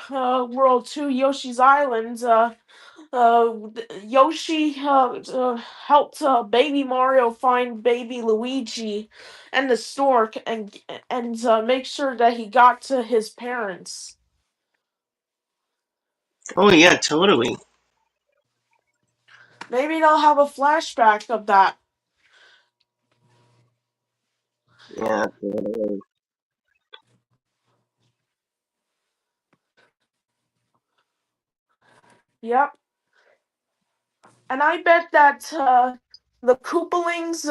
World 2 Yoshi's Island, Yoshi helped baby Mario find baby Luigi and the stork and make sure that he got to his parents. Oh yeah, totally. Maybe they'll have a flashback of that. Yeah, totally. Yep. And I bet that the Koopalings,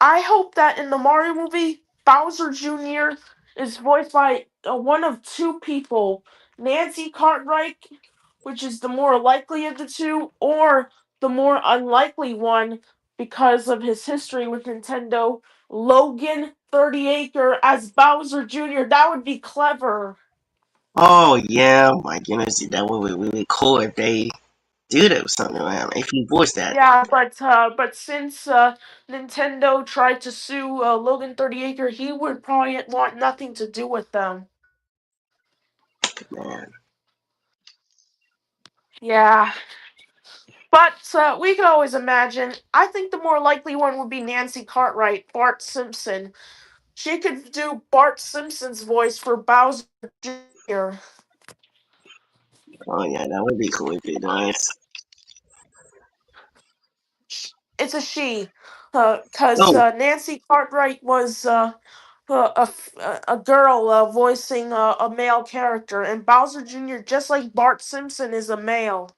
I hope that in the Mario movie, Bowser Jr. is voiced by one of two people, Nancy Cartwright, which is the more likely of the two, or the more unlikely one because of his history with Nintendo, Logan 30acre as Bowser Jr. That would be clever. Oh yeah, my goodness, that would be really cool if they do that with something like that. If you voice that, Yeah, but since Nintendo tried to sue Logan 30acre, he would probably want nothing to do with them. man. Yeah, but we could always imagine. I think the more likely one would be Nancy Cartwright, Bart Simpson. She could do Bart Simpson's voice for Bowser Jr. Oh yeah, that would be cool if it does. It's a she, because Oh, Nancy Cartwright was a girl voicing a male character, and Bowser Jr., just like Bart Simpson, is a male.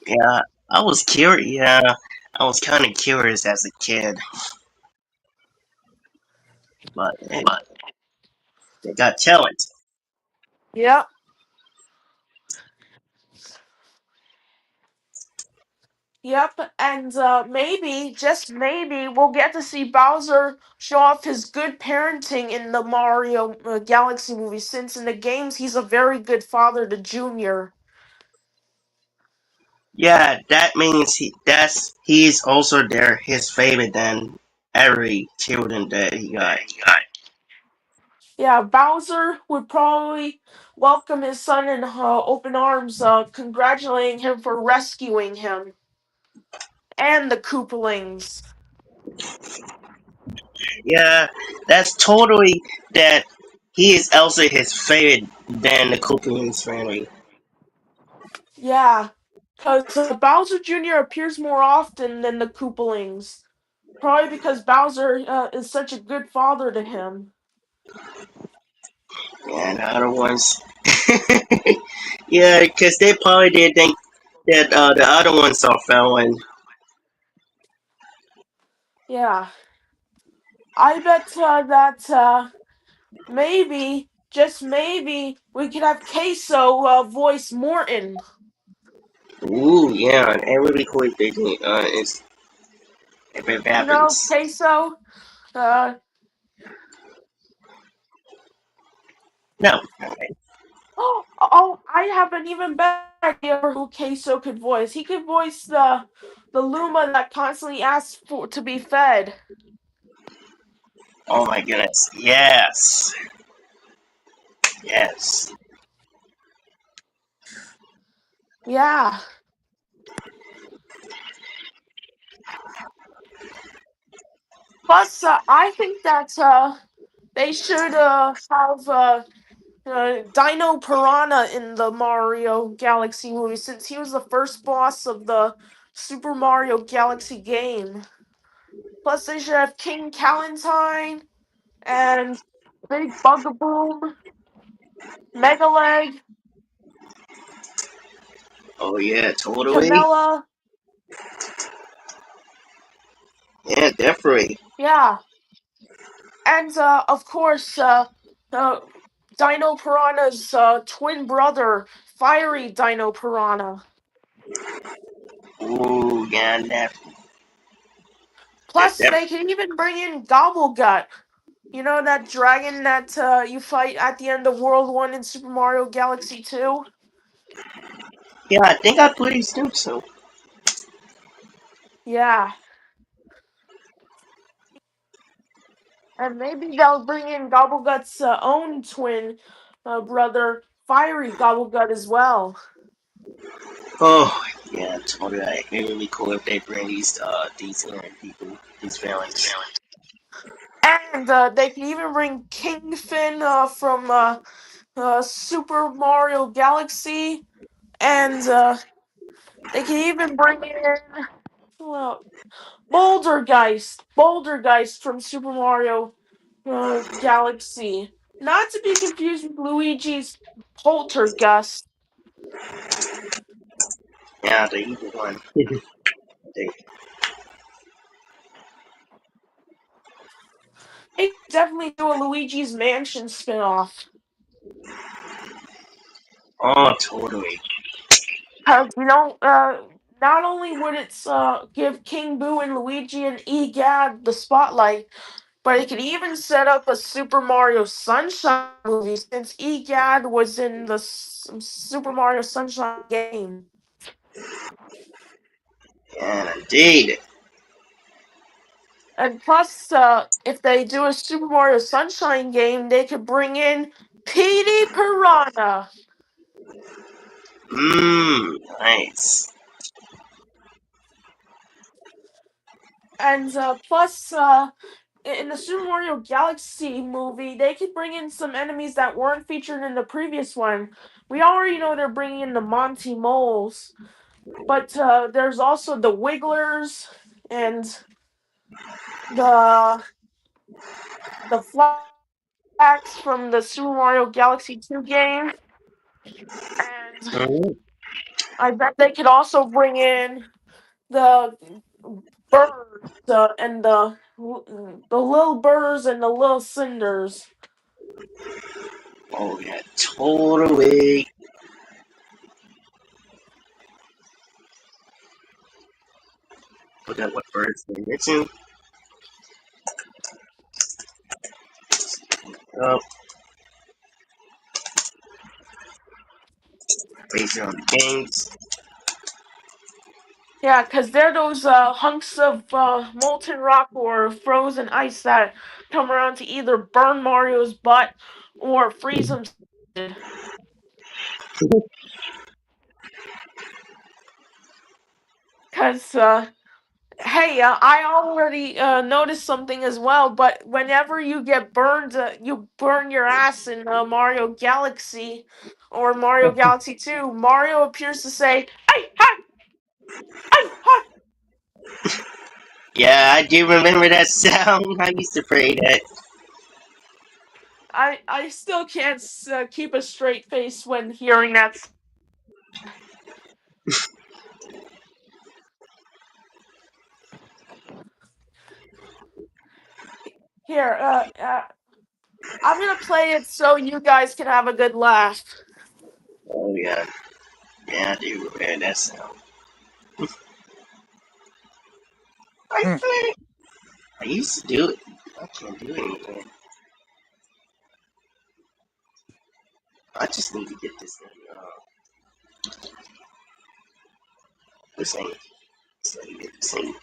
yeah, I was curious. Yeah, I was kind of curious as a kid, but hey, they got talent. Yep, yep, and maybe, just maybe, we'll get to see Bowser show off his good parenting in the Mario Galaxy movie, since in the games he's a very good father to Junior. Yeah, that means he's also his favorite than every children that he got. Yeah, Bowser would probably welcome his son in open arms, congratulating him for rescuing him and the Koopalings. Yeah, that's totally that he is also his favorite than the Koopalings family. Yeah, because Bowser Jr. appears more often than the Koopalings. Probably because Bowser is such a good father to him. And the other ones, yeah, because they probably did think that the other ones are failing. Yeah, I bet that maybe, just maybe, we could have Queso voice Morton. Ooh, yeah, and it would be cool if they do, if it You know, happens. Queso. Uh, No, okay. oh, I have an even better idea for who Queso could voice. He could voice the Luma that constantly asks for to be fed. Oh my goodness, yes, yes, Yeah. Plus, I think that they should have Dino Piranha in the Mario Galaxy movie, since he was the first boss of the Super Mario Galaxy game. Plus, they should have King Callentine and Big Bugaboom, Megaleg, Oh yeah, totally. Camilla. Yeah, definitely. Yeah, and of course, uh, Dino Piranha's twin brother, Fiery Dino Piranha. Ooh, yeah, Plus, that they can even bring in Gobblegut. You know that dragon that you fight at the end of World 1 in Super Mario Galaxy 2? yeah, I think I played Snoop so. Yeah. And maybe they'll bring in Gobblegut's own twin brother, Fiery Gobblegut, as well. Oh, yeah, totally. Like, it would be cool if they bring these people, these villains. And they can even bring Kingfin from Super Mario Galaxy. And they can even bring in well, Bouldergeist from Super Mario Galaxy. Not to be confused with Luigi's Poltergust. Yeah, the evil one. They, They could definitely do a Luigi's Mansion spinoff. oh, totally. Because, not only would it give King Boo and Luigi and EGAD the spotlight, but it could even set up a Super Mario Sunshine movie since EGAD was in the Super Mario Sunshine game. Yeah, indeed. And plus, if they do a Super Mario Sunshine game, they could bring in Petey Piranha. Nice. And plus, in the Super Mario Galaxy movie, they could bring in some enemies that weren't featured in the previous one. We already know they're bringing in the Monty Moles, but there's also the Wigglers and the the Flax from the Super Mario Galaxy 2 game, and Mhm. I bet they could also bring in the birds and the little birds and the little cinders. Oh, yeah, totally. Forgot what birds they mentioned. Oh, based on the games. Yeah, because they're those hunks of molten rock or frozen ice that come around to either burn Mario's butt or freeze him. Because, hey, I already noticed something as well, but whenever you get burned, you burn your ass in Mario Galaxy or Mario Galaxy 2, Mario appears to say, "Hey, hi, hey, hi." Yeah, I do remember that sound. I used to play that. I still can't keep a straight face when hearing that. Here, I'm gonna play it so you guys can have a good laugh. Oh, yeah. Yeah, I do remember that sound. I Hmm. play. I used to do it. I can't do it anymore. I just need to get this thing. This ain't. So you get this thing.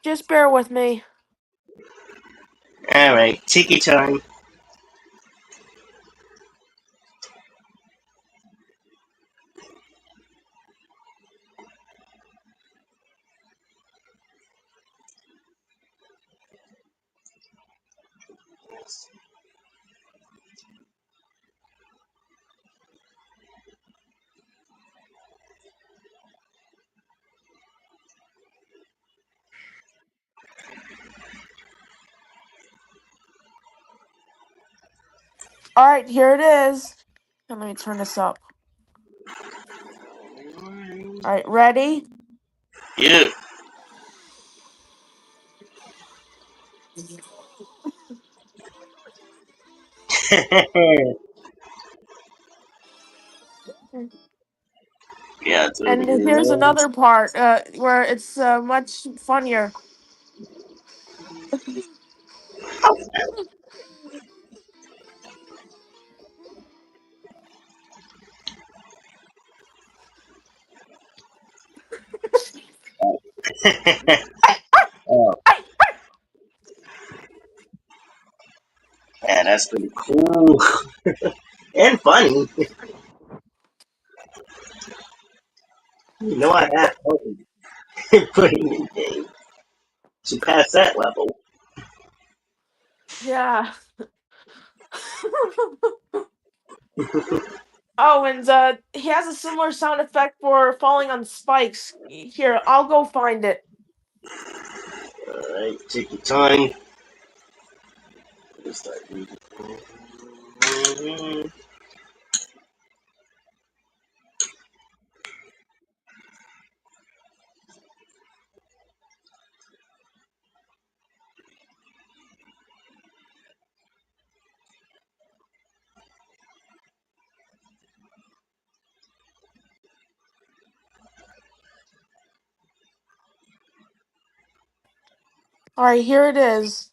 Just bear with me. Alright, take your time. Alright, here it is. And let me turn this up. Alright, ready? Yeah. Yeah, it's And really here's nice. another part where it's much funnier. Oh, yeah, that's pretty cool. And funny. You know I have fun playing the game to pass that level. Yeah. Oh, and he has a similar sound effect for falling on spikes. Here, I'll go find it. Alright, take your time. Just start reading. Alright, here it is.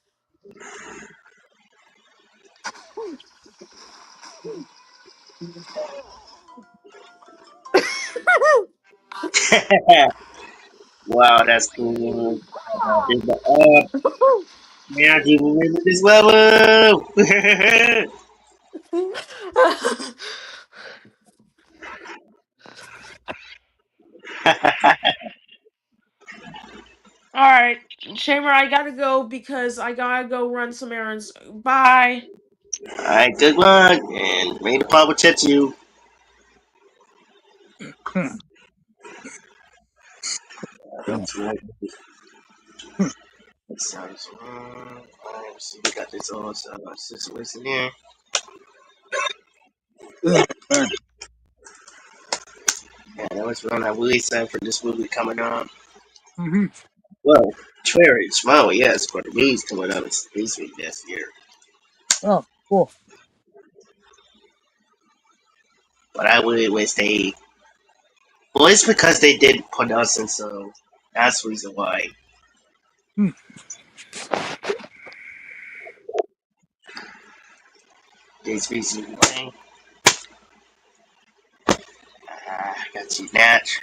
Wow, that's cool. There's the man, I do remember this level. Alright, Shamer, I gotta go because I gotta go run some errands. Bye. Alright, good luck, and may the power protect you. That's right. That sounds. Alright, let's see. We got this all situation here. Yeah, that was one I really excited for this movie coming up. Well, Trailerage. Wow, yes, for the movies coming out this week this year. Oh, cool. But I really wish they. Well, it's because they did production, so that's the reason why. Hmm. This reason why. Got you, Natch.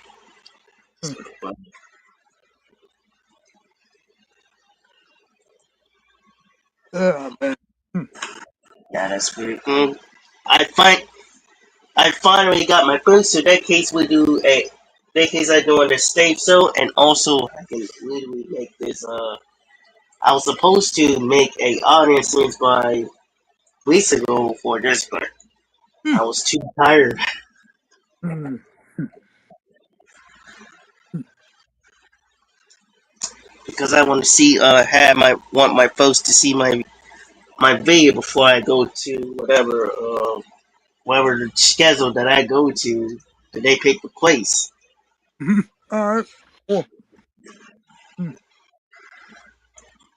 Yeah, man. Yeah, that's pretty cool. I find I finally got my first, so that case we do a that case I do on the stage show, and also I can literally make this. I was supposed to make a audience scenes by weeks ago for this, but Hmm. I was too tired Hmm. because I want to see have my want my folks to see my video before I go to whatever the schedule that I go to that they pick the place. All right. Cool. Hmm.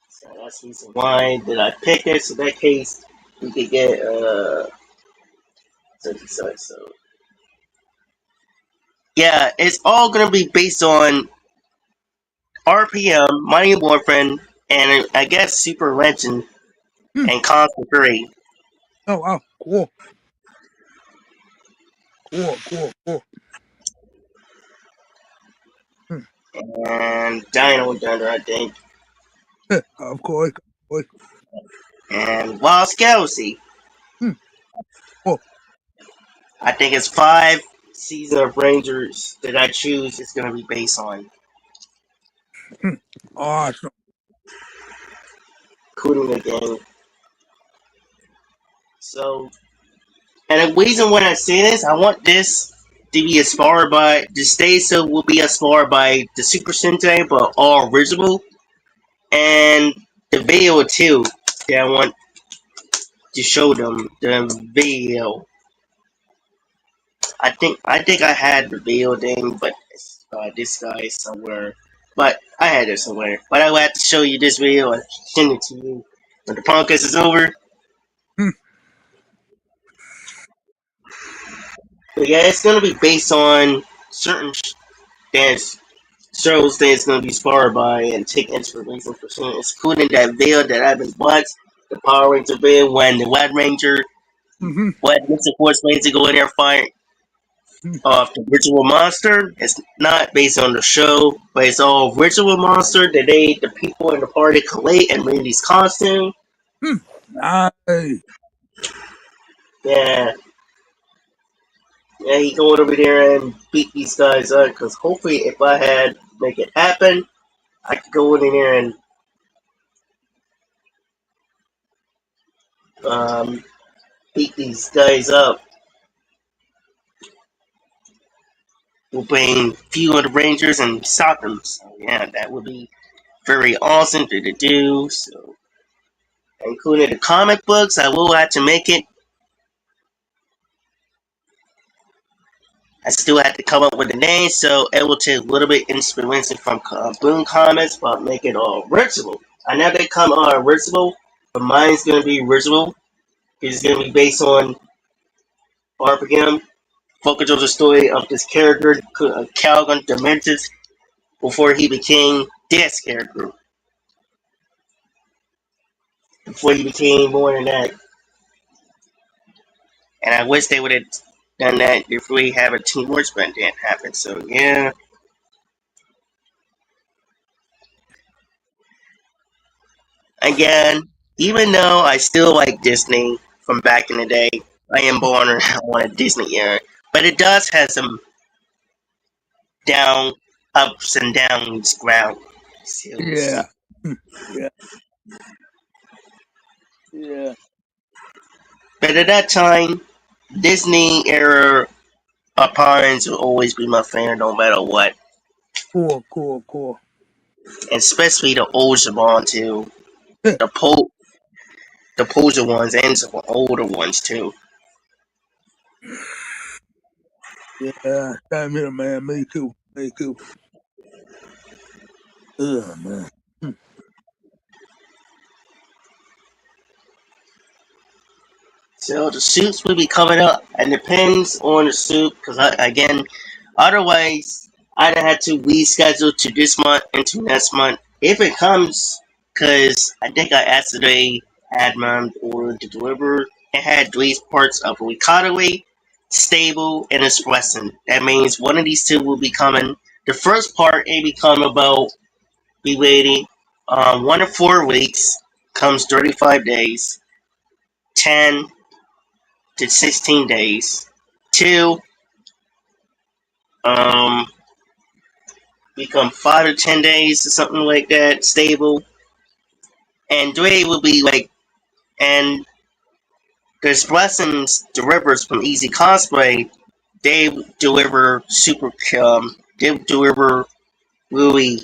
So that's the reason why did I pick it. So that case we could get such and such. So yeah, it's all gonna be based on RPM, Mighty Warframe, and I guess Super Legend Hmm. and Constant Fury. Oh, wow. Cool. Cool. Cool. Cool. Hmm. And Dino Thunder, I think. Of course, of course. and Wild Galaxy. Hmm. Oh, I think it's 5 seasons of Rangers that I choose is going to be based on, hmm. Awesome. including the game. So, and the reason when I say this, I want this to be inspired by the stage, so will be inspired by the Super Sentai, but all original, and the video too. That I want to show them the video. I think I had the video thing, but this guy somewhere. But I had it somewhere. But I will have to show you this video and send it to you when the podcast is over. Hmm. But yeah, it's gonna be based on certain dance shows that it's gonna be inspired by and take inspiration for certain. It's including that video that I've been watched, the Power Ranger video when the Red Ranger, Mm-hmm. Red Mr. Force Ranger go in there and fight Hmm. of the ritual monster. It's not based on the show, but it's all ritual monster that the people in the party collate and bring these costumes. Hmm. Nice. Yeah, yeah, he going over there and beat these guys up. Because hopefully, if I had make it happen, I could go in there and um, beat these guys up. We'll bring a few of the Rangers and stop them. So yeah, that would be very awesome to do. So, including the comic books, I will have to make it. I still had to come up with a name, so it will take a little bit inspiration from Boom Comics, but make it all original. I know they come original, but mine's gonna be original. It's gonna be based on RPM, focus on the story of this character, Calgon Dementis, before he became this character. Before he became more than that. And I wish they would have done that before we have a Team Wars, but it didn't happen. So yeah. Again, even though I still like Disney from back in the day, I am born on a Disney era. But it does have some down ups and downs ground Yeah. hills. Hmm. Yeah. Yeah. But at that time, Disney era parents will always be my fan no matter what. Cool. Cool. Cool. And especially the old Saban too. The po the Poser ones and some older ones too. Yeah. Damn it, man. Me too. Me too. Oh man. Hmm. So the suits will be coming up. It depends on the suit, because again, otherwise I'd have had to reschedule to this month and to next month if it comes. Because I think I asked today, had mom order to deliver. It had 3 parts of Ricotta stable, and espresso. That means one of these two will be coming. The first part it become about be waiting 1 to 4 weeks, comes 35 days, 10 to 16 days. 2 um become 5 to 10 days or something like that, stable. And 3 will be like, and there's blessings delivers from Easy Cosplay. They deliver they deliver really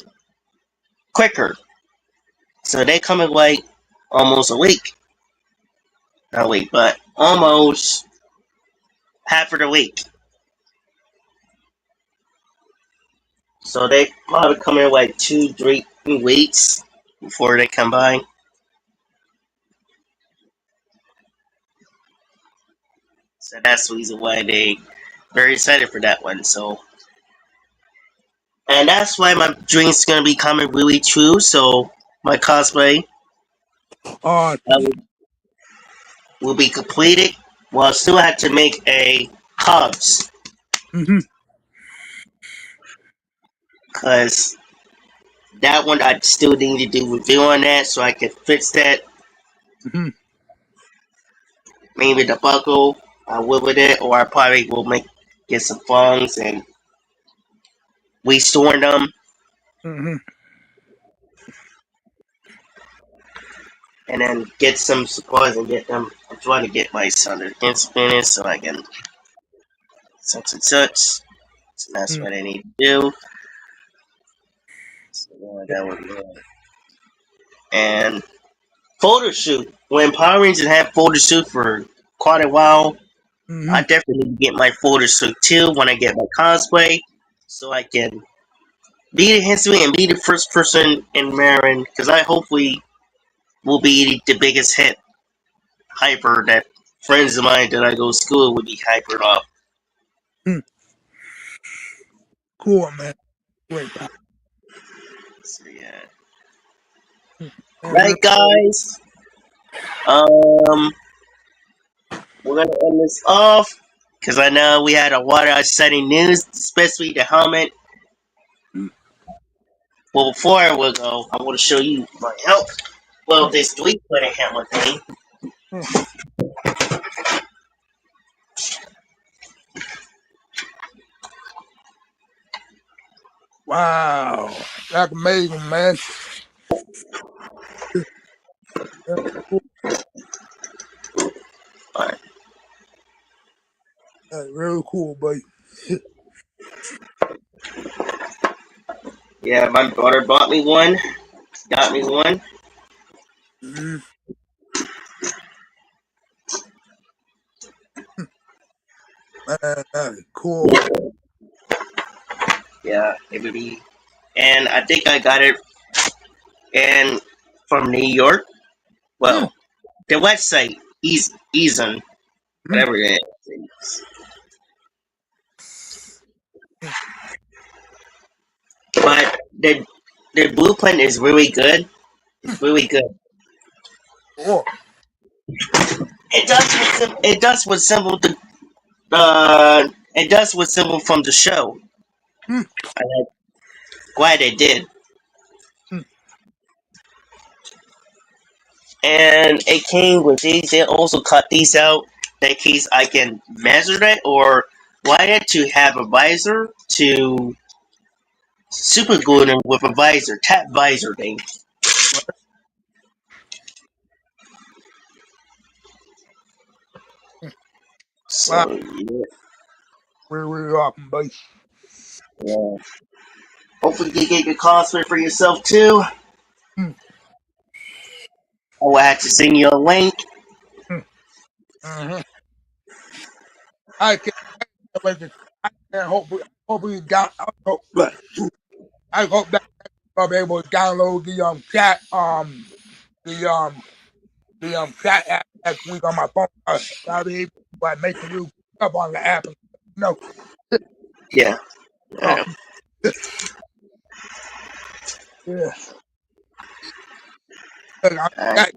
quicker. So they come in like almost a week. Not a week, but almost half of the week. So they probably come in like 2, 3 weeks before they come by. So that's the reason why they very excited for that one. So, and that's why my dream's gonna be coming really true. So my cosplay Awesome. will be completed. Well, I still have to make a hubs Mm-hmm. because that one I still need to do review on that so I can fix that. Mm-hmm. Maybe the buckle I will with it, or I probably will get some funds and restore them, Mm-hmm. and then get some supplies and get them. I'm trying to get my son against finish so I can such and such. So that's Mm-hmm. what I need to do. So Yeah. that would be it. And photo shoot. When Power Rangers had photo shoot for quite a while, I Mm-hmm. definitely need to get my photo shoot too when I get my cosplay, so I can be the history and be the first person in Marin. Because I hopefully will be the biggest hit hyper that friends of mine that I go to school would be hypered off. Mm. Cool, man. Great. So yeah. Mm. And Right, real. guys. Um, we're gonna end this off because I know we had a lot of exciting news, especially the helmet. Mm. Well, before I will go, I want to show you my help. Well, Mm. this 3-player helmet thing. Mm. Wow. That's amazing, man. That's cool. Alright. That's really cool, buddy. Yeah, my daughter bought me one. Got me one. Mm-hmm. Man, that is cool. Yeah, it would be. And I think I got it and from New York. Mm. Well, the website, Eason, Mm. whatever it is. Mm. But the blueprint is really good. It's really good. Cool. It does what's simple it does what's simple from the show. Mm. I'm glad it did. Mm. And it came with these. They also cut these out in case I can measure it or wire it to have a visor to super glue them with a visor, tap visor thing. Right. Mm. Wow. So yeah, Really, really awesome, buddy. yeah. Hopefully you get your cosplay for yourself too. Mm. I will have to send you a link. Mm. Mm-hmm. I can't wait to. I can't hopefully down. I hope that I'll be able to download the the chat app next week on my phone. I'll be able to like make a new stuff on the app. And, you know, Yeah. uh, Alright. yeah. And Alright.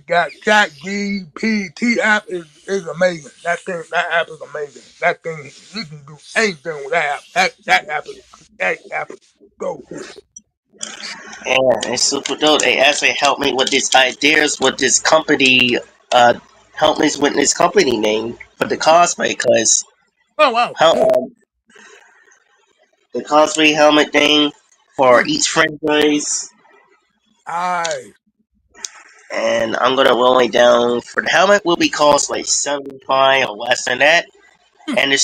that chat GPT app is amazing. That app is amazing. That thing, you can do anything with that app. That app is so cool. And it's super dope. They actually helped me with these ideas with this company, uh, helped me with this company name for the cosplay because Oh wow, cool. the cosplay helmet thing for Mm. each franchise. Aye. And I'm gonna roll it down for the helmet will be cost like 75 or less than that. Mm. And the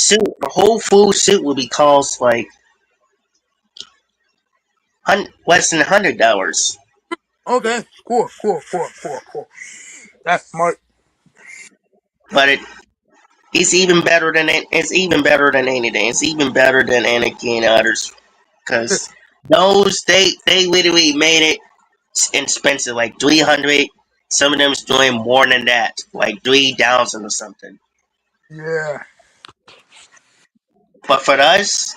whole full suit will be cost like less than $100. Okay, cool. That's smart. But it's even better than it. It's even better than anything. It's even better than Anakin and others because those they literally made it expensive, like 300. Some of them's doing more than that, like 3,000 or something. Yeah. But for us,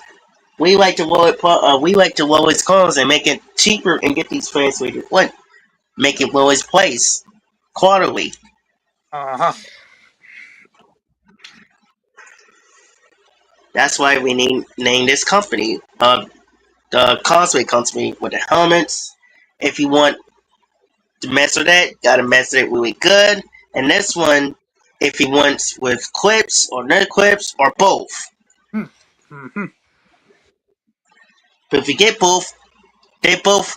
we like to lower its costs and make it cheaper and get these translated. What? Make it lower its price quarterly. Uh huh. That's why we name this company. the cosplay comes with the helmets. If you want to mess with that, gotta mess with it really good. And this one, if you want with clips or no clips or both. Mm-hmm. But if you get both, they both.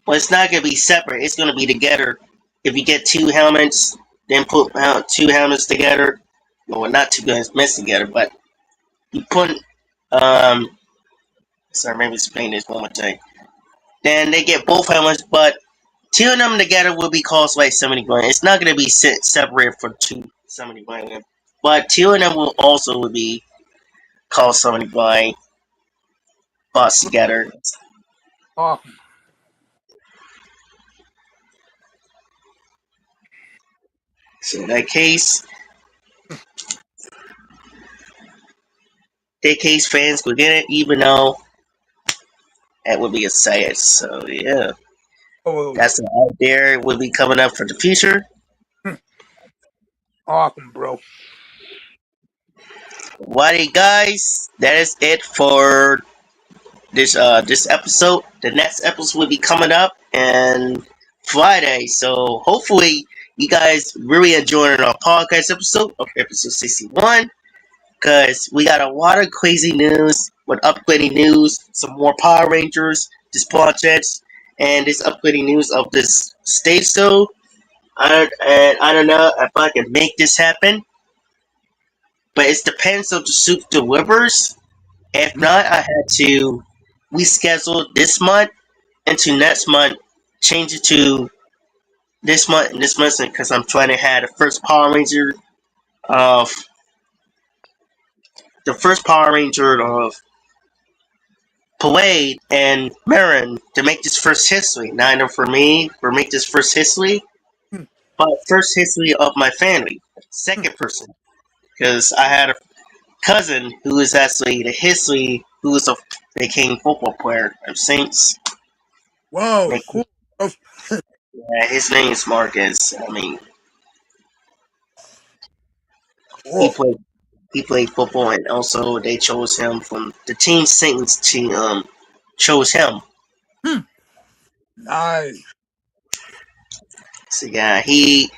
Well, it's not gonna be separate. It's gonna be together. If you get two helmets, then put two helmets together. Well, not two guns mixed together, but you put. Um, sorry, maybe explain this one more time. Then they get both helmets, but two of them together will be cost like 70 grand. It's not going to be separated for two 70 grand. But two of them will also be cost 70 grand bought together. Awesome. So in that case fans could get it, even though that would be a sad. So yeah, Oh, that's out there. It will be coming up for the future. awesome, bro. Alrighty, guys, that is it for this episode. The next episode will be coming up and Friday. So hopefully you guys really enjoying our podcast episode of episode 61. Cause we got a lot of crazy news with upgrading news, some more Power Rangers, this projects, and this upgrading news of this stage show. I don't know if I can make this happen, but it depends on the soup delivers. If not, I had to reschedule this month into next month, change it to this month and this month because I'm trying to have of the first Power Ranger of Parade and Marin to make this first history. Not only for me, for make this first history, Hmm. but first history of my family. Second person. Because I had a cousin who is actually the history who is a became football player of Saints. Wow, cool. Oh, Yeah, his name is Marcus. I mean, he cool. played he played football, and also they chose him from the team Saints to chose him. Hmm. Nice. So yeah, he's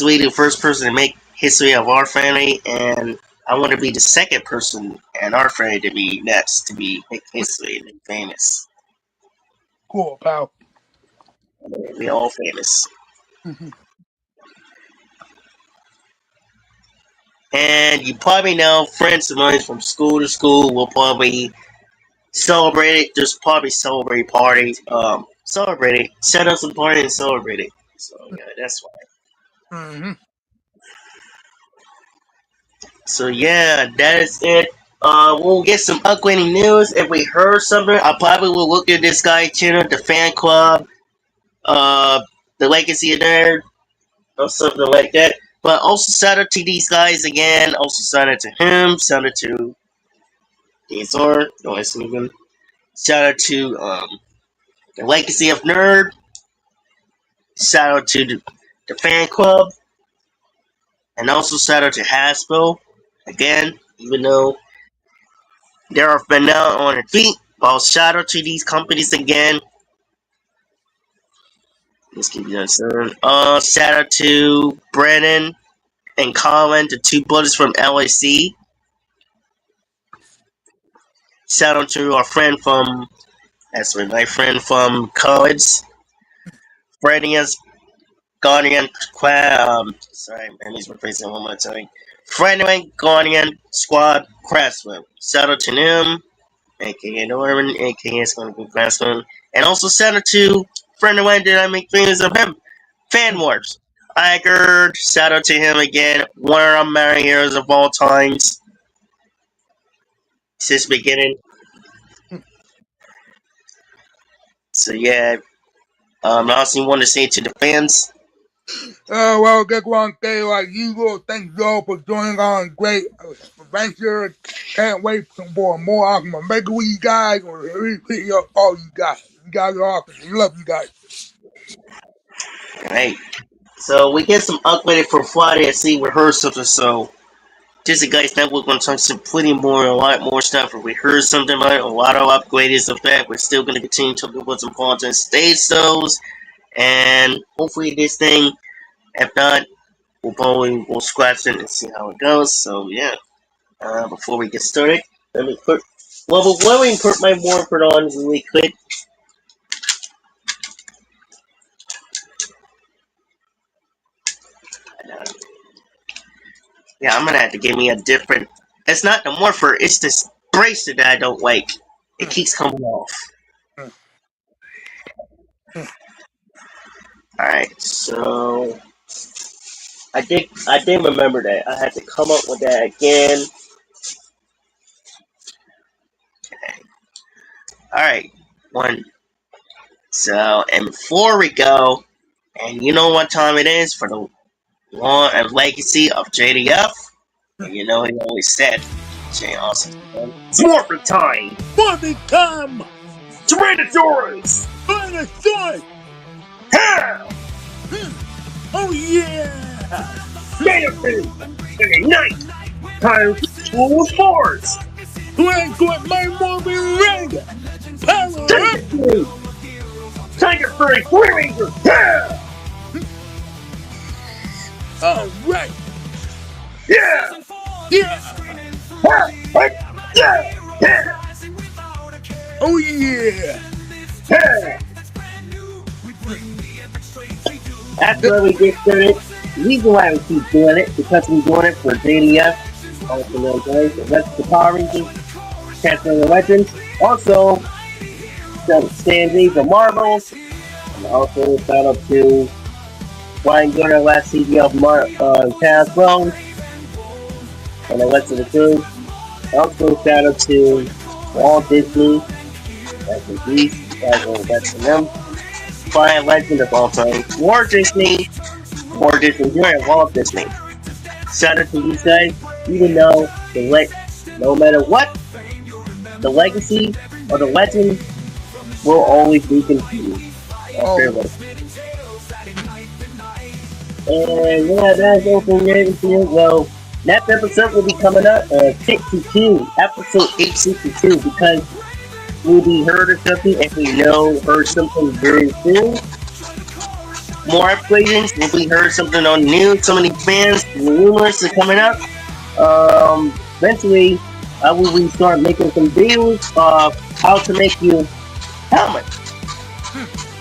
really the first person to make history of our family, and I want to be the second person in our family to be next to be make history and be famous. Cool, pal. We all famous. Mhm. And you probably know friends of mine from school to school will probably celebrate it. There's probably celebrate parties. Celebrate it. Set up some party and celebrate it. So yeah, that's why. Mm-hmm. So yeah, that is it. We'll get some upgrading news. If we heard something, I probably will look at this guy channel, the fan club, uh, the Legacy of Nerd, or something like that. But also shout out to these guys again. Also shout out to him. Shout out to Dazor. No, it's even. Shout out to the Legacy of Nerd. Shout out to the fan club, and also shout out to Hasbro. Again, even though they are been now on their feet, but shout out to these companies again. Let's keep that soon. Shout out to Brennan and Colin, the two brothers from LAC. Shout out to our friend from, that's right, my friend from college, Fredia's Guardian, sorry, man, he's rephrasing one more time. Fredway Guardian Squad Craftsman. Shout out to them, aka Norman, aka Squad Craftsman. And also shout out to friend of mine that I make videos of him, Fan Wars. Iger, shout out to him again, one of my heroes of all times since beginning. So yeah, I also want to say to the fans, Well, just want to say, like usual, thank you all for joining on. Great adventure. Can't wait for more awesome Omega with you guys. Or repeat all you guys. You guys are awesome. We love you guys. hey, so we get some upgraded for Friday at Sea Rehearsals or so. just so you guys know, we're going to talk some a lot more stuff. If we heard something about it, a lot of upgrades of that. We're still going to continue talking about some content stage shows, and hopefully this thing, if not, we'll scratch it and see how it goes. So yeah, before we get started, let me put let me put my warper on really quick. Yeah, I'm gonna have to give me a different. It's not the morpher. It's this bracelet that I don't like. It keeps coming off. All right, so I did remember that. I had to come up with that again. All right, one. So and before we go, and you know what time it is for the long and legacy of JDF. And you know he always said, Jay Austin, it's morphin' time. Morphin' time! Tyrannosaurus! Tyrannosaurus! Ha! Oh yeah! Dancing! And ignite! Time full force! Let's go at my Morphin Ring! Power up! Tiger Fury Green Ranger! Ha! Alright! Yeah! Yeah! Ha! Yeah! Ha! Oh yeah! Ha! After we get started, the reason why we keep doing it, because we're doing it for JDF, also known as the Power Rangers, Transforming Legends, also some Stan for Marvel, and also shout out to Ryan Gunner, last CD of hasbro, and the rest of the crew. Also shout out to Walt Disney, as in Greece, as in that's for them. Flying legend of all time, Walt Disney Jr. and Walt Disney. Shout out to these guys, even though no matter what, the legacy or the legend will always be confused. And yeah, that's all from everything. Well, next episode will be coming up, 62, episode 862, because we'll be heard of something if we heard something very soon. More upgradings, will be heard something on the news, so many fans, rumors are coming up. Eventually, I will start making some videos of how to make you helmet.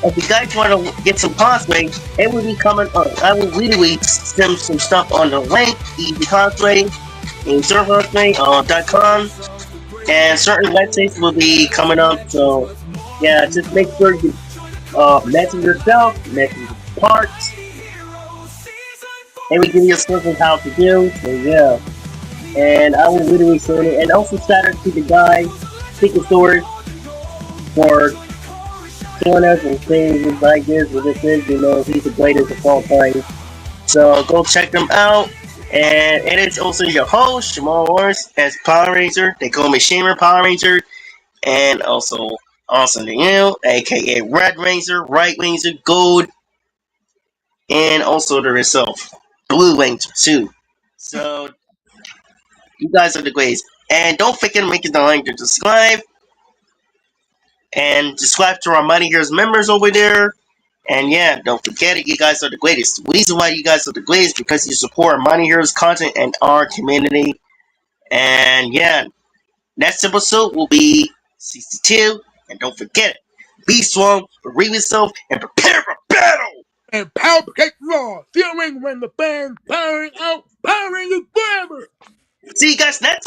If you guys want to get some cosplay, it will be coming on. I will really send some stuff on the link, Easy Cosplay, and surfcosplay.com, and certain websites will be coming up. So, yeah, just make sure you mention yourself, mention your parts, and we give you instructions how to do. So, yeah. And I will literally send it. And also shout out to the guy, Secret Stories, for showing us and saying like this, what this is. He's the greatest of all time. So go check them out. And it is also your host, Jamal Morris, as Power Ranger. They call me Shamer Power Ranger. And also Awesome to You, aka Red Ranger, Right Ranger, Gold, and also the yourself, Blue Ranger too. So you guys are the greatest. And don't forget to make it the like to subscribe. And subscribe to our Mighty Heroes members over there. And yeah, don't forget it, you guys are the greatest. The reason why you guys are the greatest because you support Mighty Heroes content and our community. And yeah, next episode will be 62. And don't forget it. Be strong, believe yourself, and prepare for battle! And Power Protect Raw! Feeling when the band's powering out, powering you forever! See you guys next time!